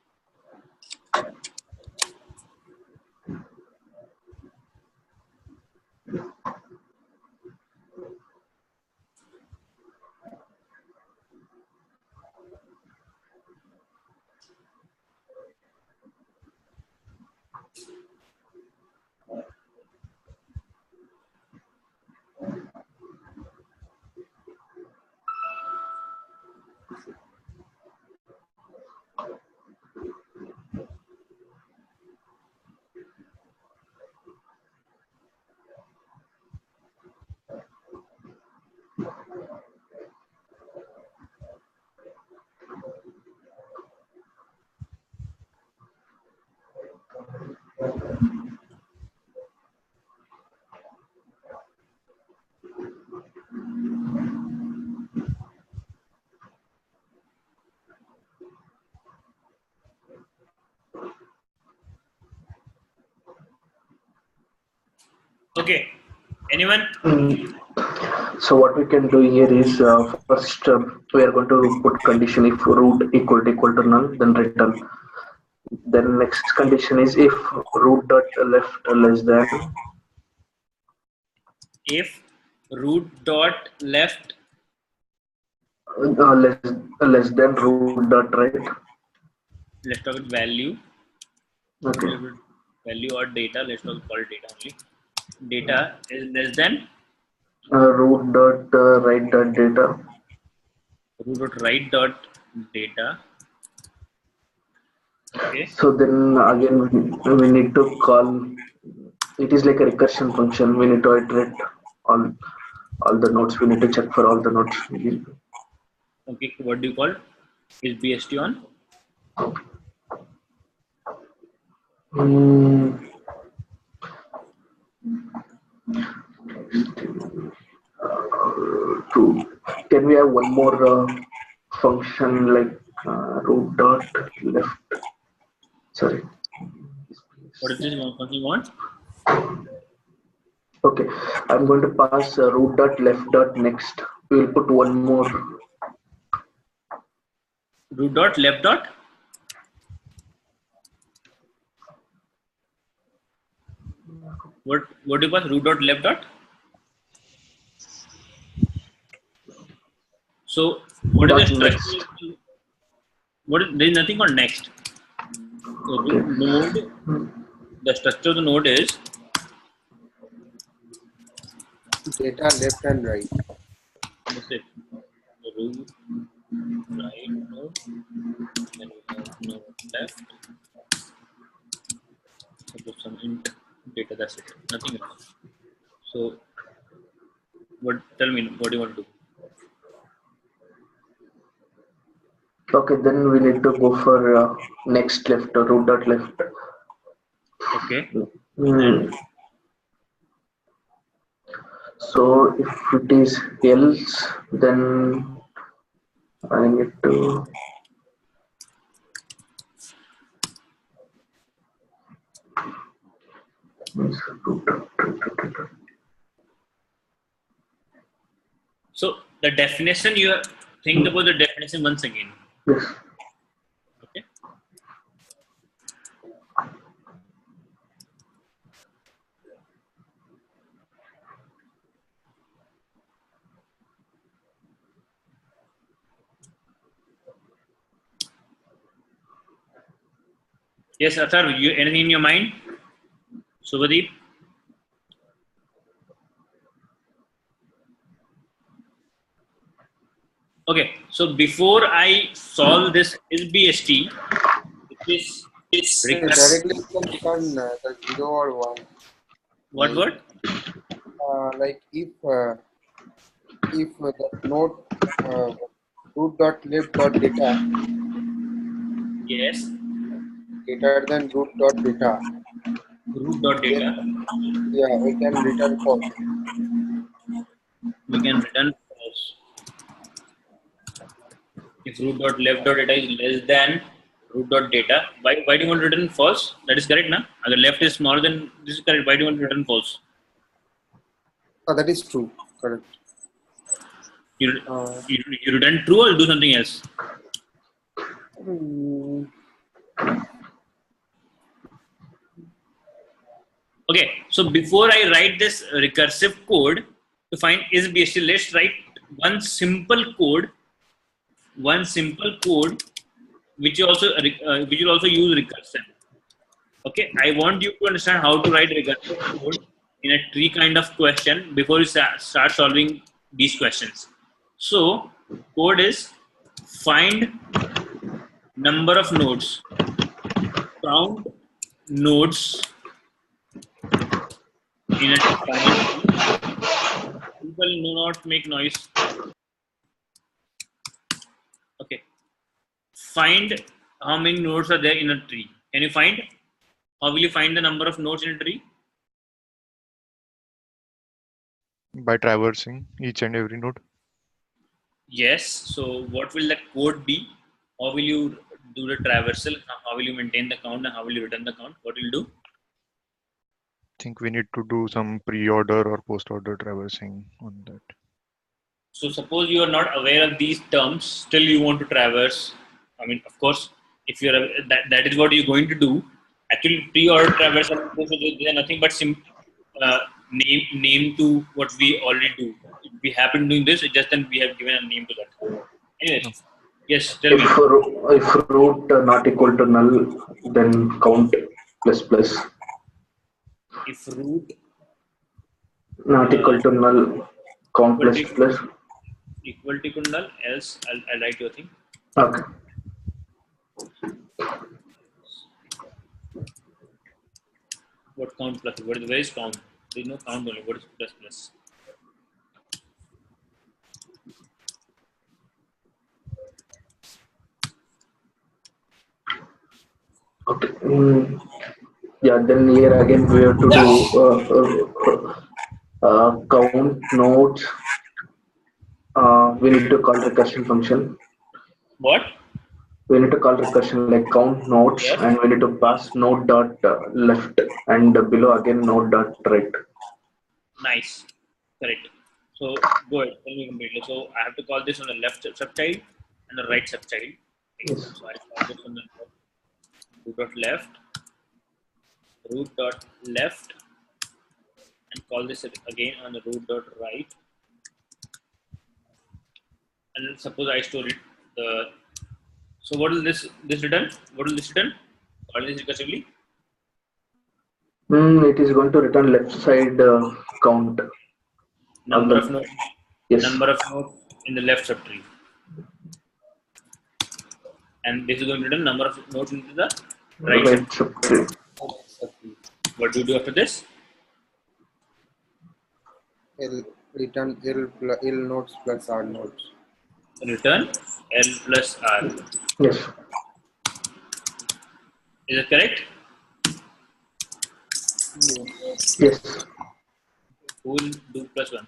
Okay. Anyone? So what we can do here is first we are going to put condition if root equal to null, then return. Then next condition is if root dot left less than. If root dot left Less than root dot right. let's talk about value. Okay. Value or data. Let's talk about data only. Data is less than Root dot right dot data. root dot right dot data. Okay. So then again we need to call. It is like a recursion function. We need to iterate on all the nodes. We need to check for all the nodes. Okay. What do you call? Is BST on? Can we have one more function like root dot left? Sorry. What is this function you want? Okay, I'm going to pass root dot left dot next. We will put one more. Root dot left dot. What do you pass? Root dot left dot. So what is the structure? There is nothing called next. So root node. The structure of the node is Data left and right. that's it. Root right node, then we have node left. Suppose some int data. That's it. Nothing else. So Tell me, what do you want to do? Okay, then we need to go for next left, root dot left. Okay. Hmm. So if it is else, then I need to. So the definition you think about the definition once again. Yes. Okay. Yes, Athar, you anything in your mind? Subhadeep? Okay, so before I solve this LBST, which is Directly you can return the 0 or 1. what word? Like if the node root dot lib dot data Yes, greater than root dot data, root dot then data. yeah, we can return false. We can return false. If root dot left dot data is less than root dot data, why do you want to return false? That is correct, na? Agar left is smaller than this is correct. Why do you want to return false? That is true. Correct. You, Uh, you return true or do something else? mm, Okay, so before I write this recursive code to find is BST, let's write one simple code which you also which will also use recursion. Okay, I want you to understand how to write recursive code in a tree kind of question before you start solving these questions. So, code is find number of nodes, count nodes in a tree. People do not make noise. Okay, find how many nodes are there in a tree. Can you find? How will you find the number of nodes in a tree? By traversing each and every node. Yes. So what will that code be? How will you do the traversal? How will you maintain the count and how will you return the count? What will you do? Think we need to do some pre-order or post-order traversing on that. So suppose you are not aware of these terms, still you want to traverse. I mean, of course, if you're that is what you're going to do. Actually, pre-order traversal they are nothing but uh, name to what we already do. We have been doing this, just then we have given a name to that. Anyways, yes, tell me. If root not equal to null, then count plus plus. If root Not equal to null, count plus plus. equal to null, else I'll write your thing. Okay. What count plus? Where is count? There is no count only. What is plus plus? Okay. Yeah. Then here again we have to do count nodes. We need to call recursion function. What? We need to call recursion like count nodes, Yes. and we need to pass node dot left, and below again node dot right. Nice. Correct. So go ahead. Tell me completely. So I have to call this on the left subchild and the right subchild. Yes. So I call this on the root dot left, and call this again on the root dot right. And suppose I store it the. So what will this return? What will this return? Call this recursively. It is going to return left side count. Number of nodes. Yes. Number of nodes in the left subtree. And this is going to return number of nodes into the right subtree. What do you do after this? Return L nodes plus R nodes. Return L plus R. Yes. Is that correct? Yes. Who will do +1?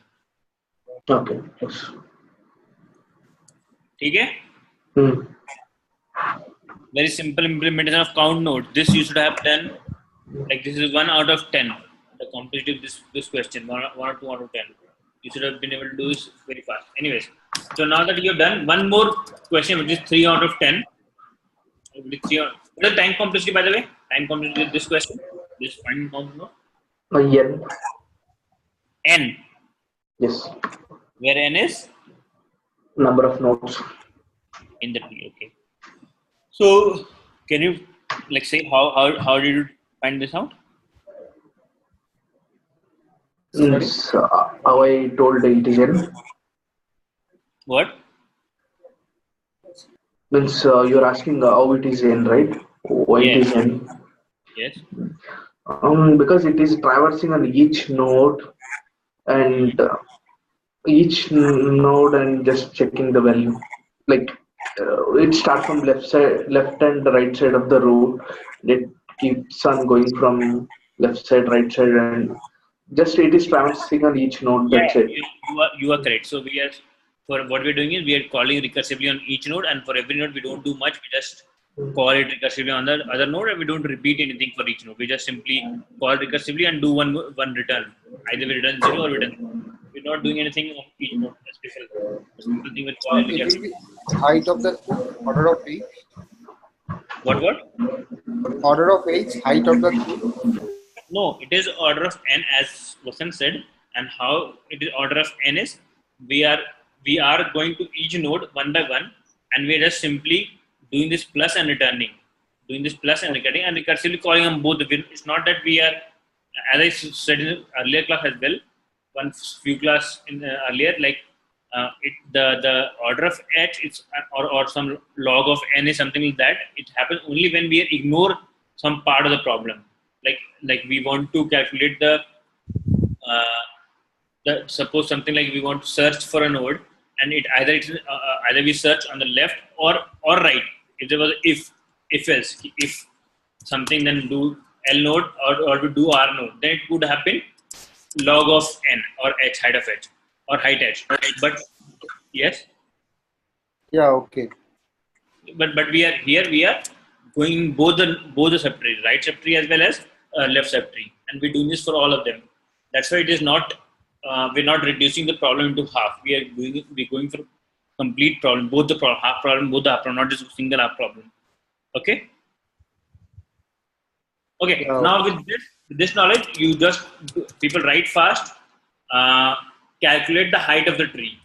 Okay. Yes. Okay? Hmm. Very simple implementation of count node. This you should have done, like this is 1 out of 10. The complexity of this question, 1 or 2 out of 10. You should have been able to do this very fast. Anyways, so now that you have done one more question, which is 3 out of 10. What is the time complexity, by the way? Time complexity of this question, this find count node. N. N, Yes. where n is Number of nodes. in the tree. Okay. So can you like say how did you find this out? Means how I told it is N. What? Means you're asking how it is N, right? Why it Yes. is N? Yes. Because it is traversing on each node and each node and just checking the value. Like it starts from left and right side of the road. It keeps on going from left side, right side, and just it is traversing on each node. Yeah, That's it. you are correct. So we are for what we're doing is we are calling recursively on each node, and for every node we don't do much. We just call it recursively on the other node, and we don't repeat anything for each node. We just simply call it recursively and do one return. Either we return 0 or we return 0. We're not doing anything on each node. A simple thing we're calling It will recursive. be height of the order of age, What? order of age, height of the cube. No, it is order of n as Vasan said, and how it is order of n is we are going to each node one by one, and we are just simply doing this plus and returning, and recursively calling them both. It's not that we are, as I said in the earlier class as well, one few class in earlier, like the order of h it's or some log of n is something like that. It happens only when we ignore some part of the problem, like we want to calculate uh, the suppose something like we want to search for a node, and either we search on the left or right. If there was if else, if something, then do L node or we do R node, then it would happen log of n or h, height of h or height h. But yes, Yeah, okay. but we are going both the subtree, right subtree as well as left subtree, and we're doing this for all of them. That's why it is not we're not reducing the problem into half. We're going for complete problem, both the half problem, both the half problem, not just single half problem. Okay. Okay. Yeah, Now with this knowledge, you just people write fast. Uh, Calculate the height of the tree.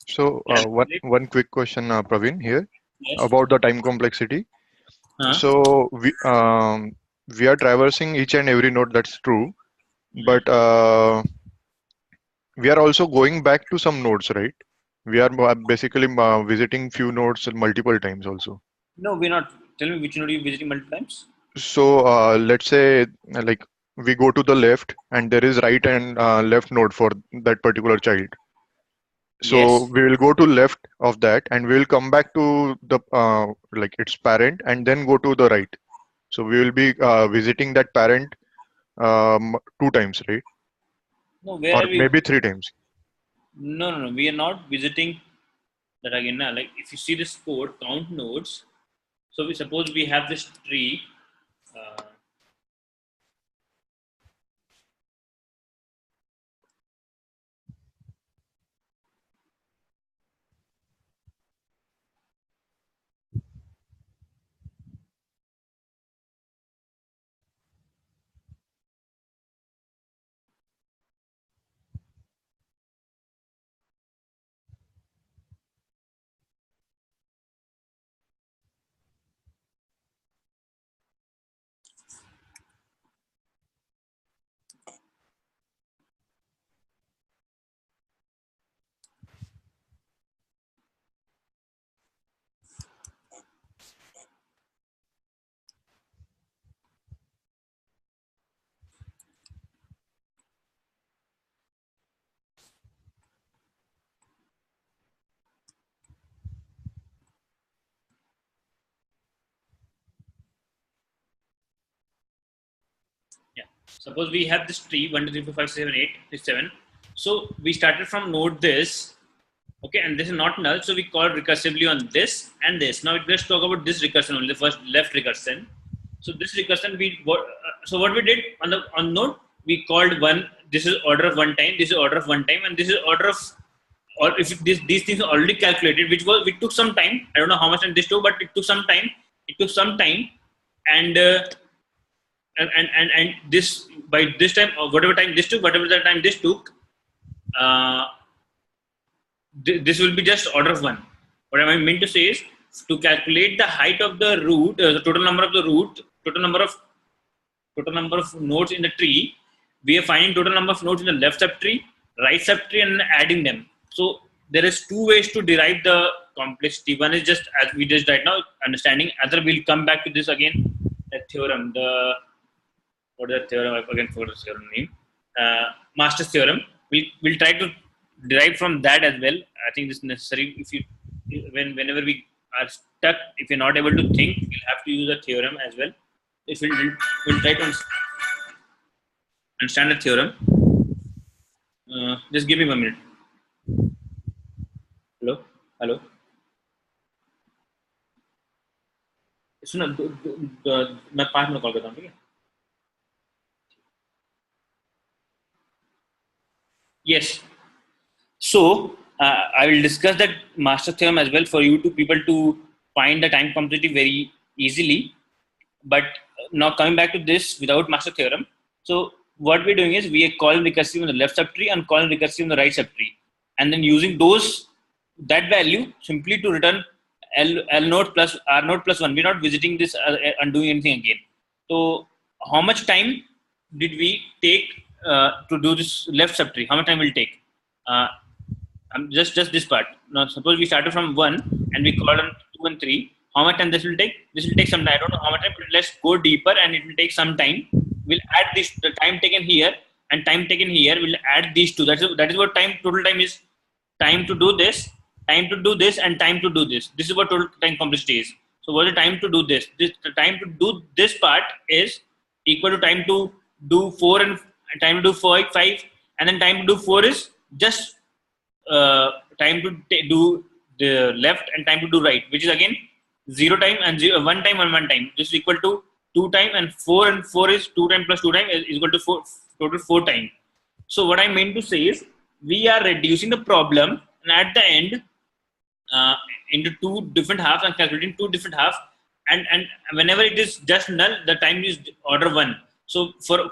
So Calculate. one quick question, Praveen, here Yes. about the time complexity. Huh? So we are traversing each and every node. That's true, but we are also going back to some nodes, right? We are basically visiting few nodes multiple times also. No, we're not. Tell me which node you're visiting multiple times. So let's say like we go to the left and there is right and left node for that particular child. So Yes. we will go to left of that and we will come back to the like its parent and then go to the right. So we will be visiting that parent two times, right? No, where Or are we? maybe three times. No. We are not visiting that again. Now, like if you see this code, count nodes. So we suppose we have this tree. Uh, suppose we have this tree 1 2 3 4 5 6 7 8 6 7. So we started from node this, okay, and this is not null, so we call recursively on this and this. Now let's talk about this recursion only, the first left recursion. So this recursion so what we did on node, we called one. This is order of one time, this is order of one time, and this is order of, or if these things are already calculated, which took some time. I don't know how much time this took, but it took some time. And and this, by this time, or whatever time this took, this will be just order of one. What I meant to say is, to calculate the height of the root, the total number of the root, total number of nodes in the tree, we are finding total number of nodes in the left subtree, right subtree, and adding them. So there is two ways to derive the complexity. One is just as we did right now, understanding. Other, we'll come back to this again. The theorem, what is the theorem? I again forgot the theorem name. Master's theorem. We'll try to derive from that as well. I think this is necessary. Whenever we are stuck, if you're not able to think, we'll have to use a theorem as well. If we'll try to understand the theorem. Just give me 1 minute. Hello. सुनो, मैं 5 minute call करता हूँ, ठीक है? Yes. So I will discuss that master theorem as well for you people to find the time complexity very easily. But now coming back to this without master theorem. So what we're doing is we are calling recursive on the left subtree and calling recursive on the right subtree, and then using that value simply to return L node plus R node plus 1. We're not visiting this and doing anything again. So how much time did we take to do this left subtree? How much time will it take? Just this part. Now suppose we started from 1 and we called on 2 and 3. How much time this will take? This will take some time. I don't know how much time, but let's go deeper and it will take some time. We'll add this, the time taken here and time taken here. We'll add these two. That is what total time is. Time to do this, time to do this, and time to do this. This is what total time complexity is. So what is the time to do this? The time to do this part is equal to time to do 4 and time to do 5, and then time to do 4 is just time to do the left and time to do right, which is again 0 time and 1 time and 1 time. This is equal to 2 time, and 4 is 2 time plus 2 time is equal to 4, total 4 time. So what I meant to say is we are reducing the problem, and at the end into 2 different halves and calculating 2 different halves, and whenever it is just null, the time is order 1. So for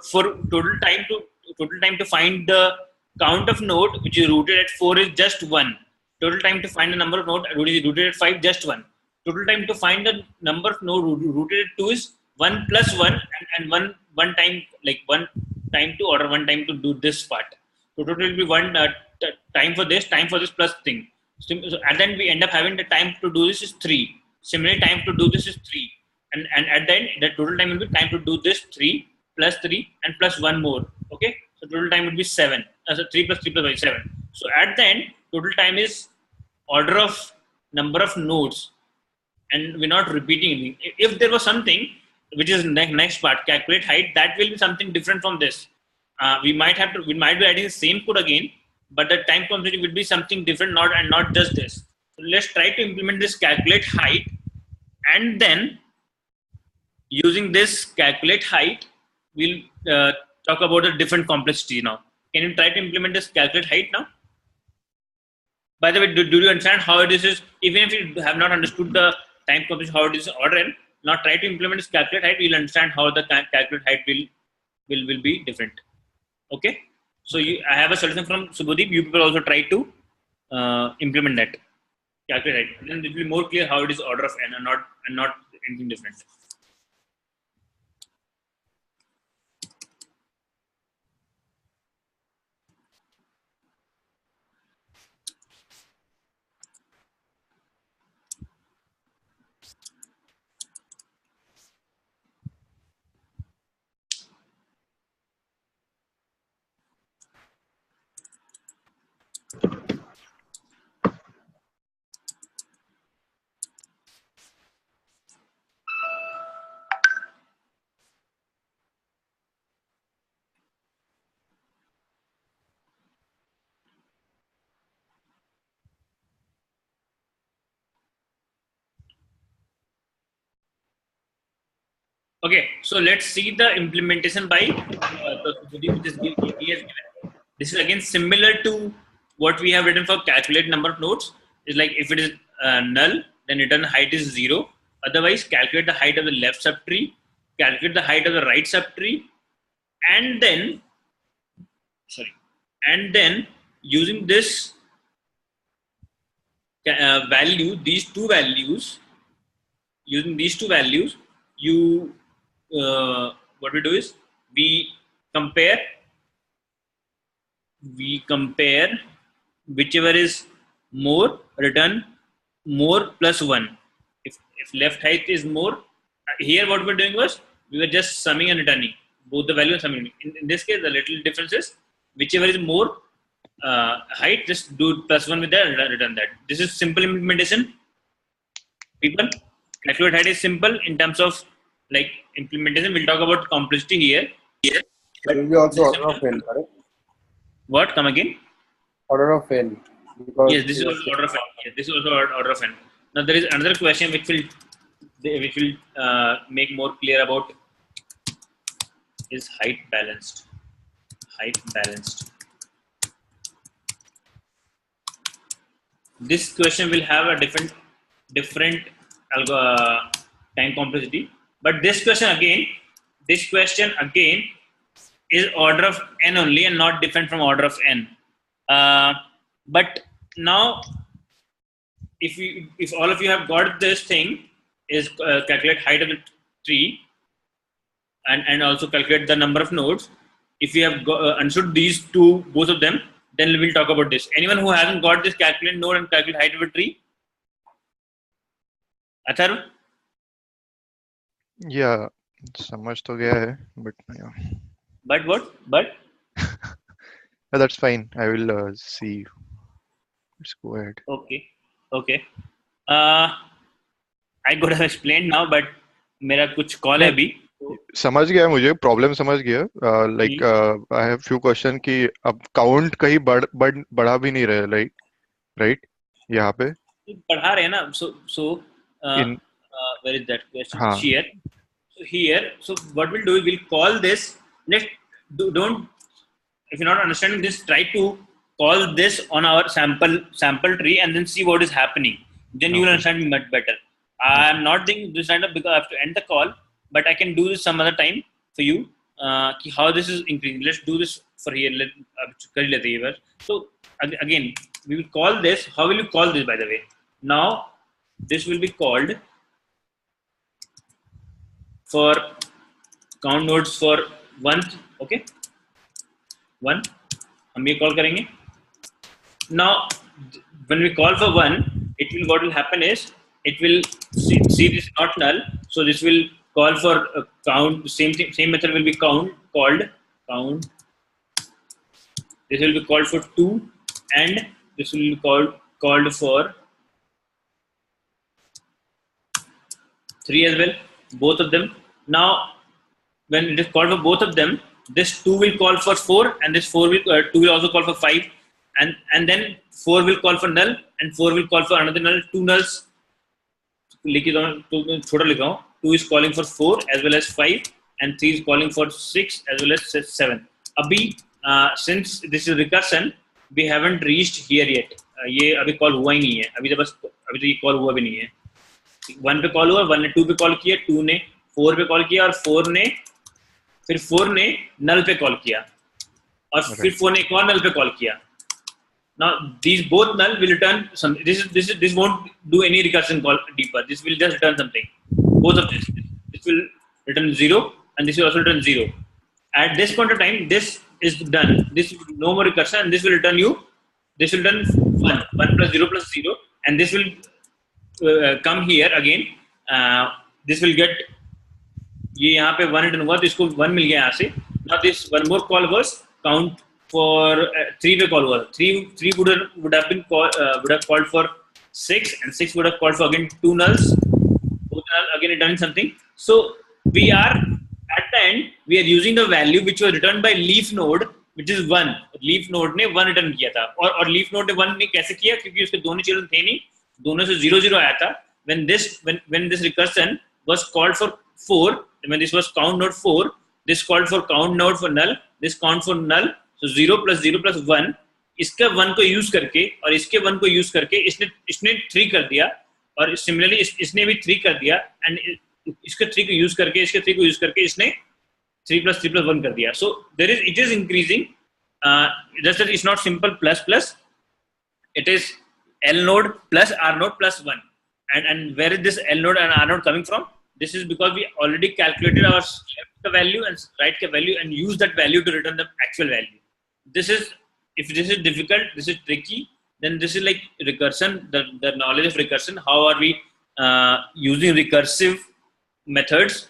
total time to find the count of node which is rooted at 4 is just 1. Total time to find the number of node which is rooted at 5, just 1. Total time to find the number of node rooted at 2 is 1 plus 1, and one time, like 1 time to order 1 time to do this part. So total will be 1 time for this plus thing. So and then we end up having the time to do this is 3. Similarly, time to do this is 3. And at the end, the total time will be time to do this 3 plus 3 and plus 1 more. Okay. So total time will be 7. So 3 plus 3 plus 5, 7. So at the end, total time is order of number of nodes. And we're not repeating anything. If there was something which is next part, calculate height, that will be something different from this. We might be adding the same code again, but the time complexity will be something different, not just this. So let's try to implement this calculate height, and then using this calculate height, we'll talk about the different complexity now. Can you try to implement this calculate height now? By the way, do you understand how this is? Even if you have not understood the time complexity, how it is ordered, now try to implement this calculate height. You'll understand how the calculate height will be different. Okay. So I have a solution from Subhadeep. You people also try to implement that calculate height. Then it will be more clear how it is order of n and not anything different. Okay, so let's see the implementation by which is he has given. This is again similar to what we have written for calculate number of nodes. It's like if it is null, then return height is 0. Otherwise, calculate the height of the left subtree, calculate the height of the right subtree, and then using this value, these two values, you what we do is we compare whichever is more, return more plus 1. If left height is more, here what we're doing was we were just summing and returning both the value and summing. In this case, the little difference is whichever is more height, just do plus 1 with that and return that. This is simple implementation. People, calculate height is simple in terms of like implementation. We'll talk about complexity here. There will be also order of n, correct? What? Come again? Order of n. Because Yes, this is also order of n. Yes, this is also order of n. Now there is another question which will make more clear about is height balanced. Height balanced. This question will have a different time complexity, but this question again is order of n only and not different from order of n. But now, if all of you have got this thing, is calculate height of the tree and also calculate the number of nodes. If you have understood these two, both of them, then we'll talk about this. Anyone who hasn't got this calculate node and calculate height of a tree? Atharv? Yeah, समझ तो गया है, but yeah. But what? But? That's fine. I will see. Let's go ahead. Okay. I could have explained now, but मेरा कुछ call है अभी. समझ गया मुझे, प्रॉब्लम समझ गया. Like I have few question कि अब काउंट कहीं बढ़ा भी नहीं रहे, right? यहाँ पे बढ़ा रहे हैं ना. So where is that question? हाँ. Here. So what we'll do is we'll call this. Don't. If you're not understanding this, try to call this on our sample tree and then see what is happening. Then you will understand me much better. I'm not doing this kind of because I have to end the call, but I can do this some other time for you. How this is increasing. Let's do this for here. So again, we will call this. How will you call this, by the way? Now this will be called for count nodes for 1. Okay, 1. हम ये call करेंगे. Now when we call for 1, what will happen is it will see this not null, so this will call for count. Same method will be called count. This will be called for 2, and this will be called for 3 as well, both of them. Now when it is called for both of them, this 2 will call for 4, and this 2 will also call for 5, and then 4 will call for null, and 4 will call for another null. 2 nulls छोटा लिखा हूँ. 2 is calling for 4 as well as 5, and 3 is calling for 6 as well as 7. अभी since this is recursion, we haven't reached here yet. ये अभी call हुआ ही नहीं है. अभी तो ये कॉल हुआ भी नहीं है. 1 पे कॉल हुआ, 1 ने 2 पे कॉल किया, 2 ने 4 पे कॉल किया, और 4 ने नल पे कॉल किया, और फिर 4 ने एक और नल पे कॉल किया. Now these both null will return some. This won't do any recursion call deeper. This will just return something. Both of this will return 0, and this will also return 0. At this point of time, this is done. This no more recursion, and this will return you. This will return 1 plus 0 plus 0, and this will come here again. This will get ये यहाँ पे 1 return हुआ, तो इसको 1 मिल गया यहाँ से. Now this one more call was count for 3 पे call हुआ. 3 would have called for 6, and 6 would have called for again 2 nulls. Both null again returning something. So we are at the end, we are using the value which was returned by leaf node, which is 1. Leaf node ने 1 return किया था, और leaf node ने 1 ने कैसे किया, क्योंकि उसके दोनों चिल्ड्रन थे नहीं, दोनों से 0 0 आया था. When this recursion was called for 4, when this was count node 4, this called for count node for null, this count for null. So 0 plus 1, इसका 1 को यूज करके और इसके 1 को यूज करके इसने 3 कर दिया, और सिमिलरली इसने भी 3 कर दिया, एंड इसके 3 को यूज करके इसके 3 को यूज करके इसने 3 plus 1 कर दिया. So it is increasing. Just that it's not simple plus. It is L node plus R node plus 1. And where is this L node and R node coming from? This is because we already calculated our left value and right value and use that value to return the actual value. If this is difficult, this is tricky, then this is like recursion, the knowledge of recursion. How are we using recursive methods,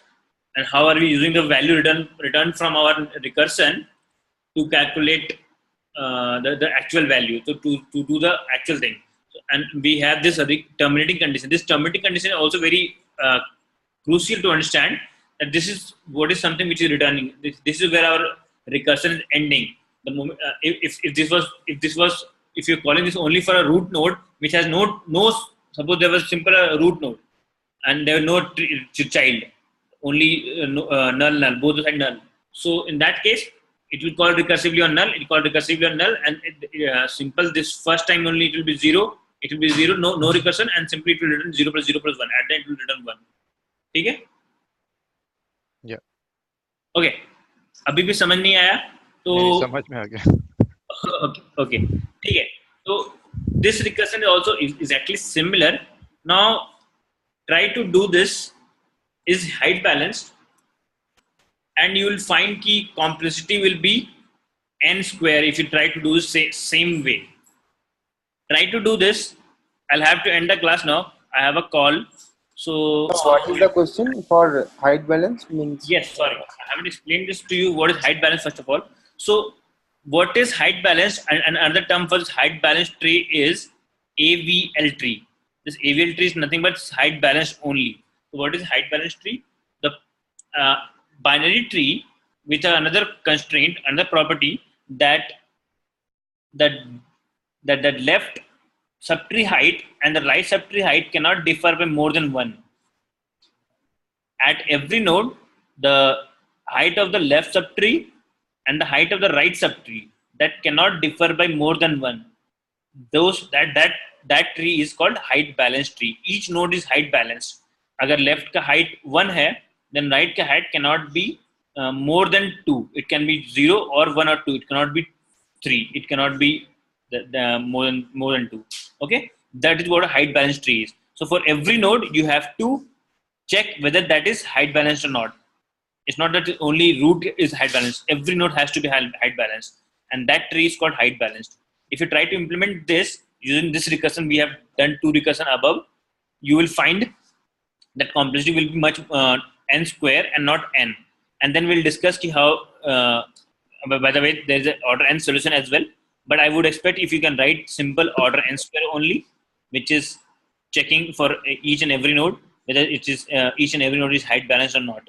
and how are we using the value return from our recursion to calculate the actual value, to do the actual thing. And we have this terminating condition. This terminating condition is also very crucial to understand, that this is what is something which is returning. This is where our recursion is ending. The moment if you're calling this only for a root node which has no suppose there was simple root node and there was no child, only null, both sides null. So in that case, it will call recursively on null. It will call recursively on null, and simple. This first time only it will be 0. It will be 0, no recursion, and simply it will return 0 plus 1. At the end it will return 1. Okay? Yeah. Okay. अभी भी समझ नहीं आया तो समझ में आ गया. Okay. ठीक है. So this recursion is also exactly similar. Now try to do this is height balanced, and you will find key complexity will be n square if you try to do the same way. Try to do this. I'll have to end the class now. I have a call. So what is the question for height balance? Means yes, sorry, I haven't explained this to you. What is height balance first of all? So what is height balance? And another term for this height balance tree is AVL tree. This AVL tree is nothing but height balance only. So what is height balance tree? The binary tree with another constraint, another property that the left subtree height and the right subtree height cannot differ by more than 1. At every node, the height of the left subtree and the height of the right subtree that cannot differ by more than 1. That tree is called height balanced tree. Each node is height balanced. Agar left ka height 1 hai, then right ka height cannot be more than 2. It can be 0 or 1 or 2. It cannot be 3. It cannot be more than 2. Okay, that is what a height balanced tree is. So for every node, you have to check whether that is height balanced or not. It's not that only root is height balanced. Every node has to be height balanced, and that tree is called height balanced. If you try to implement this using this recursion, we have done 2 recursion above, you will find that complexity will be much n square and not n. And then we'll discuss how. By the way, there is an order n solution as well. But I would expect if you can write simple order n square only, which is checking for each and every node whether it is each and every node is height balanced or not.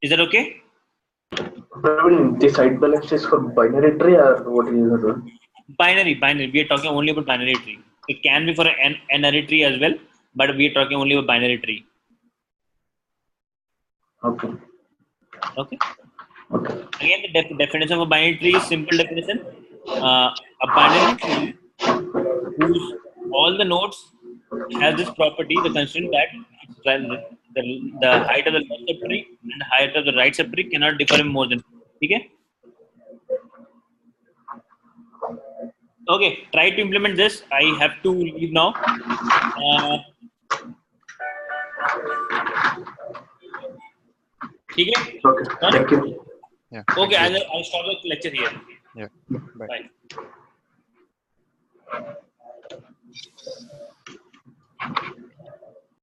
Is that okay? This height balance is for binary tree or what is the one? Binary. We are talking only about binary tree. It can be for an n-array tree as well, but we are talking only about binary tree. Okay. Again, the definition of a binary tree is simple definition. A binary tree whose all the nodes has this property, the constraint that the height of the left subtree and the height of the right subtree cannot differ more than. Okay? Okay, try to implement this. I have to leave now. Okay? Okay, thank you. Yeah. Okay, I'll stop the lecture here. Yeah. Bye. Bye.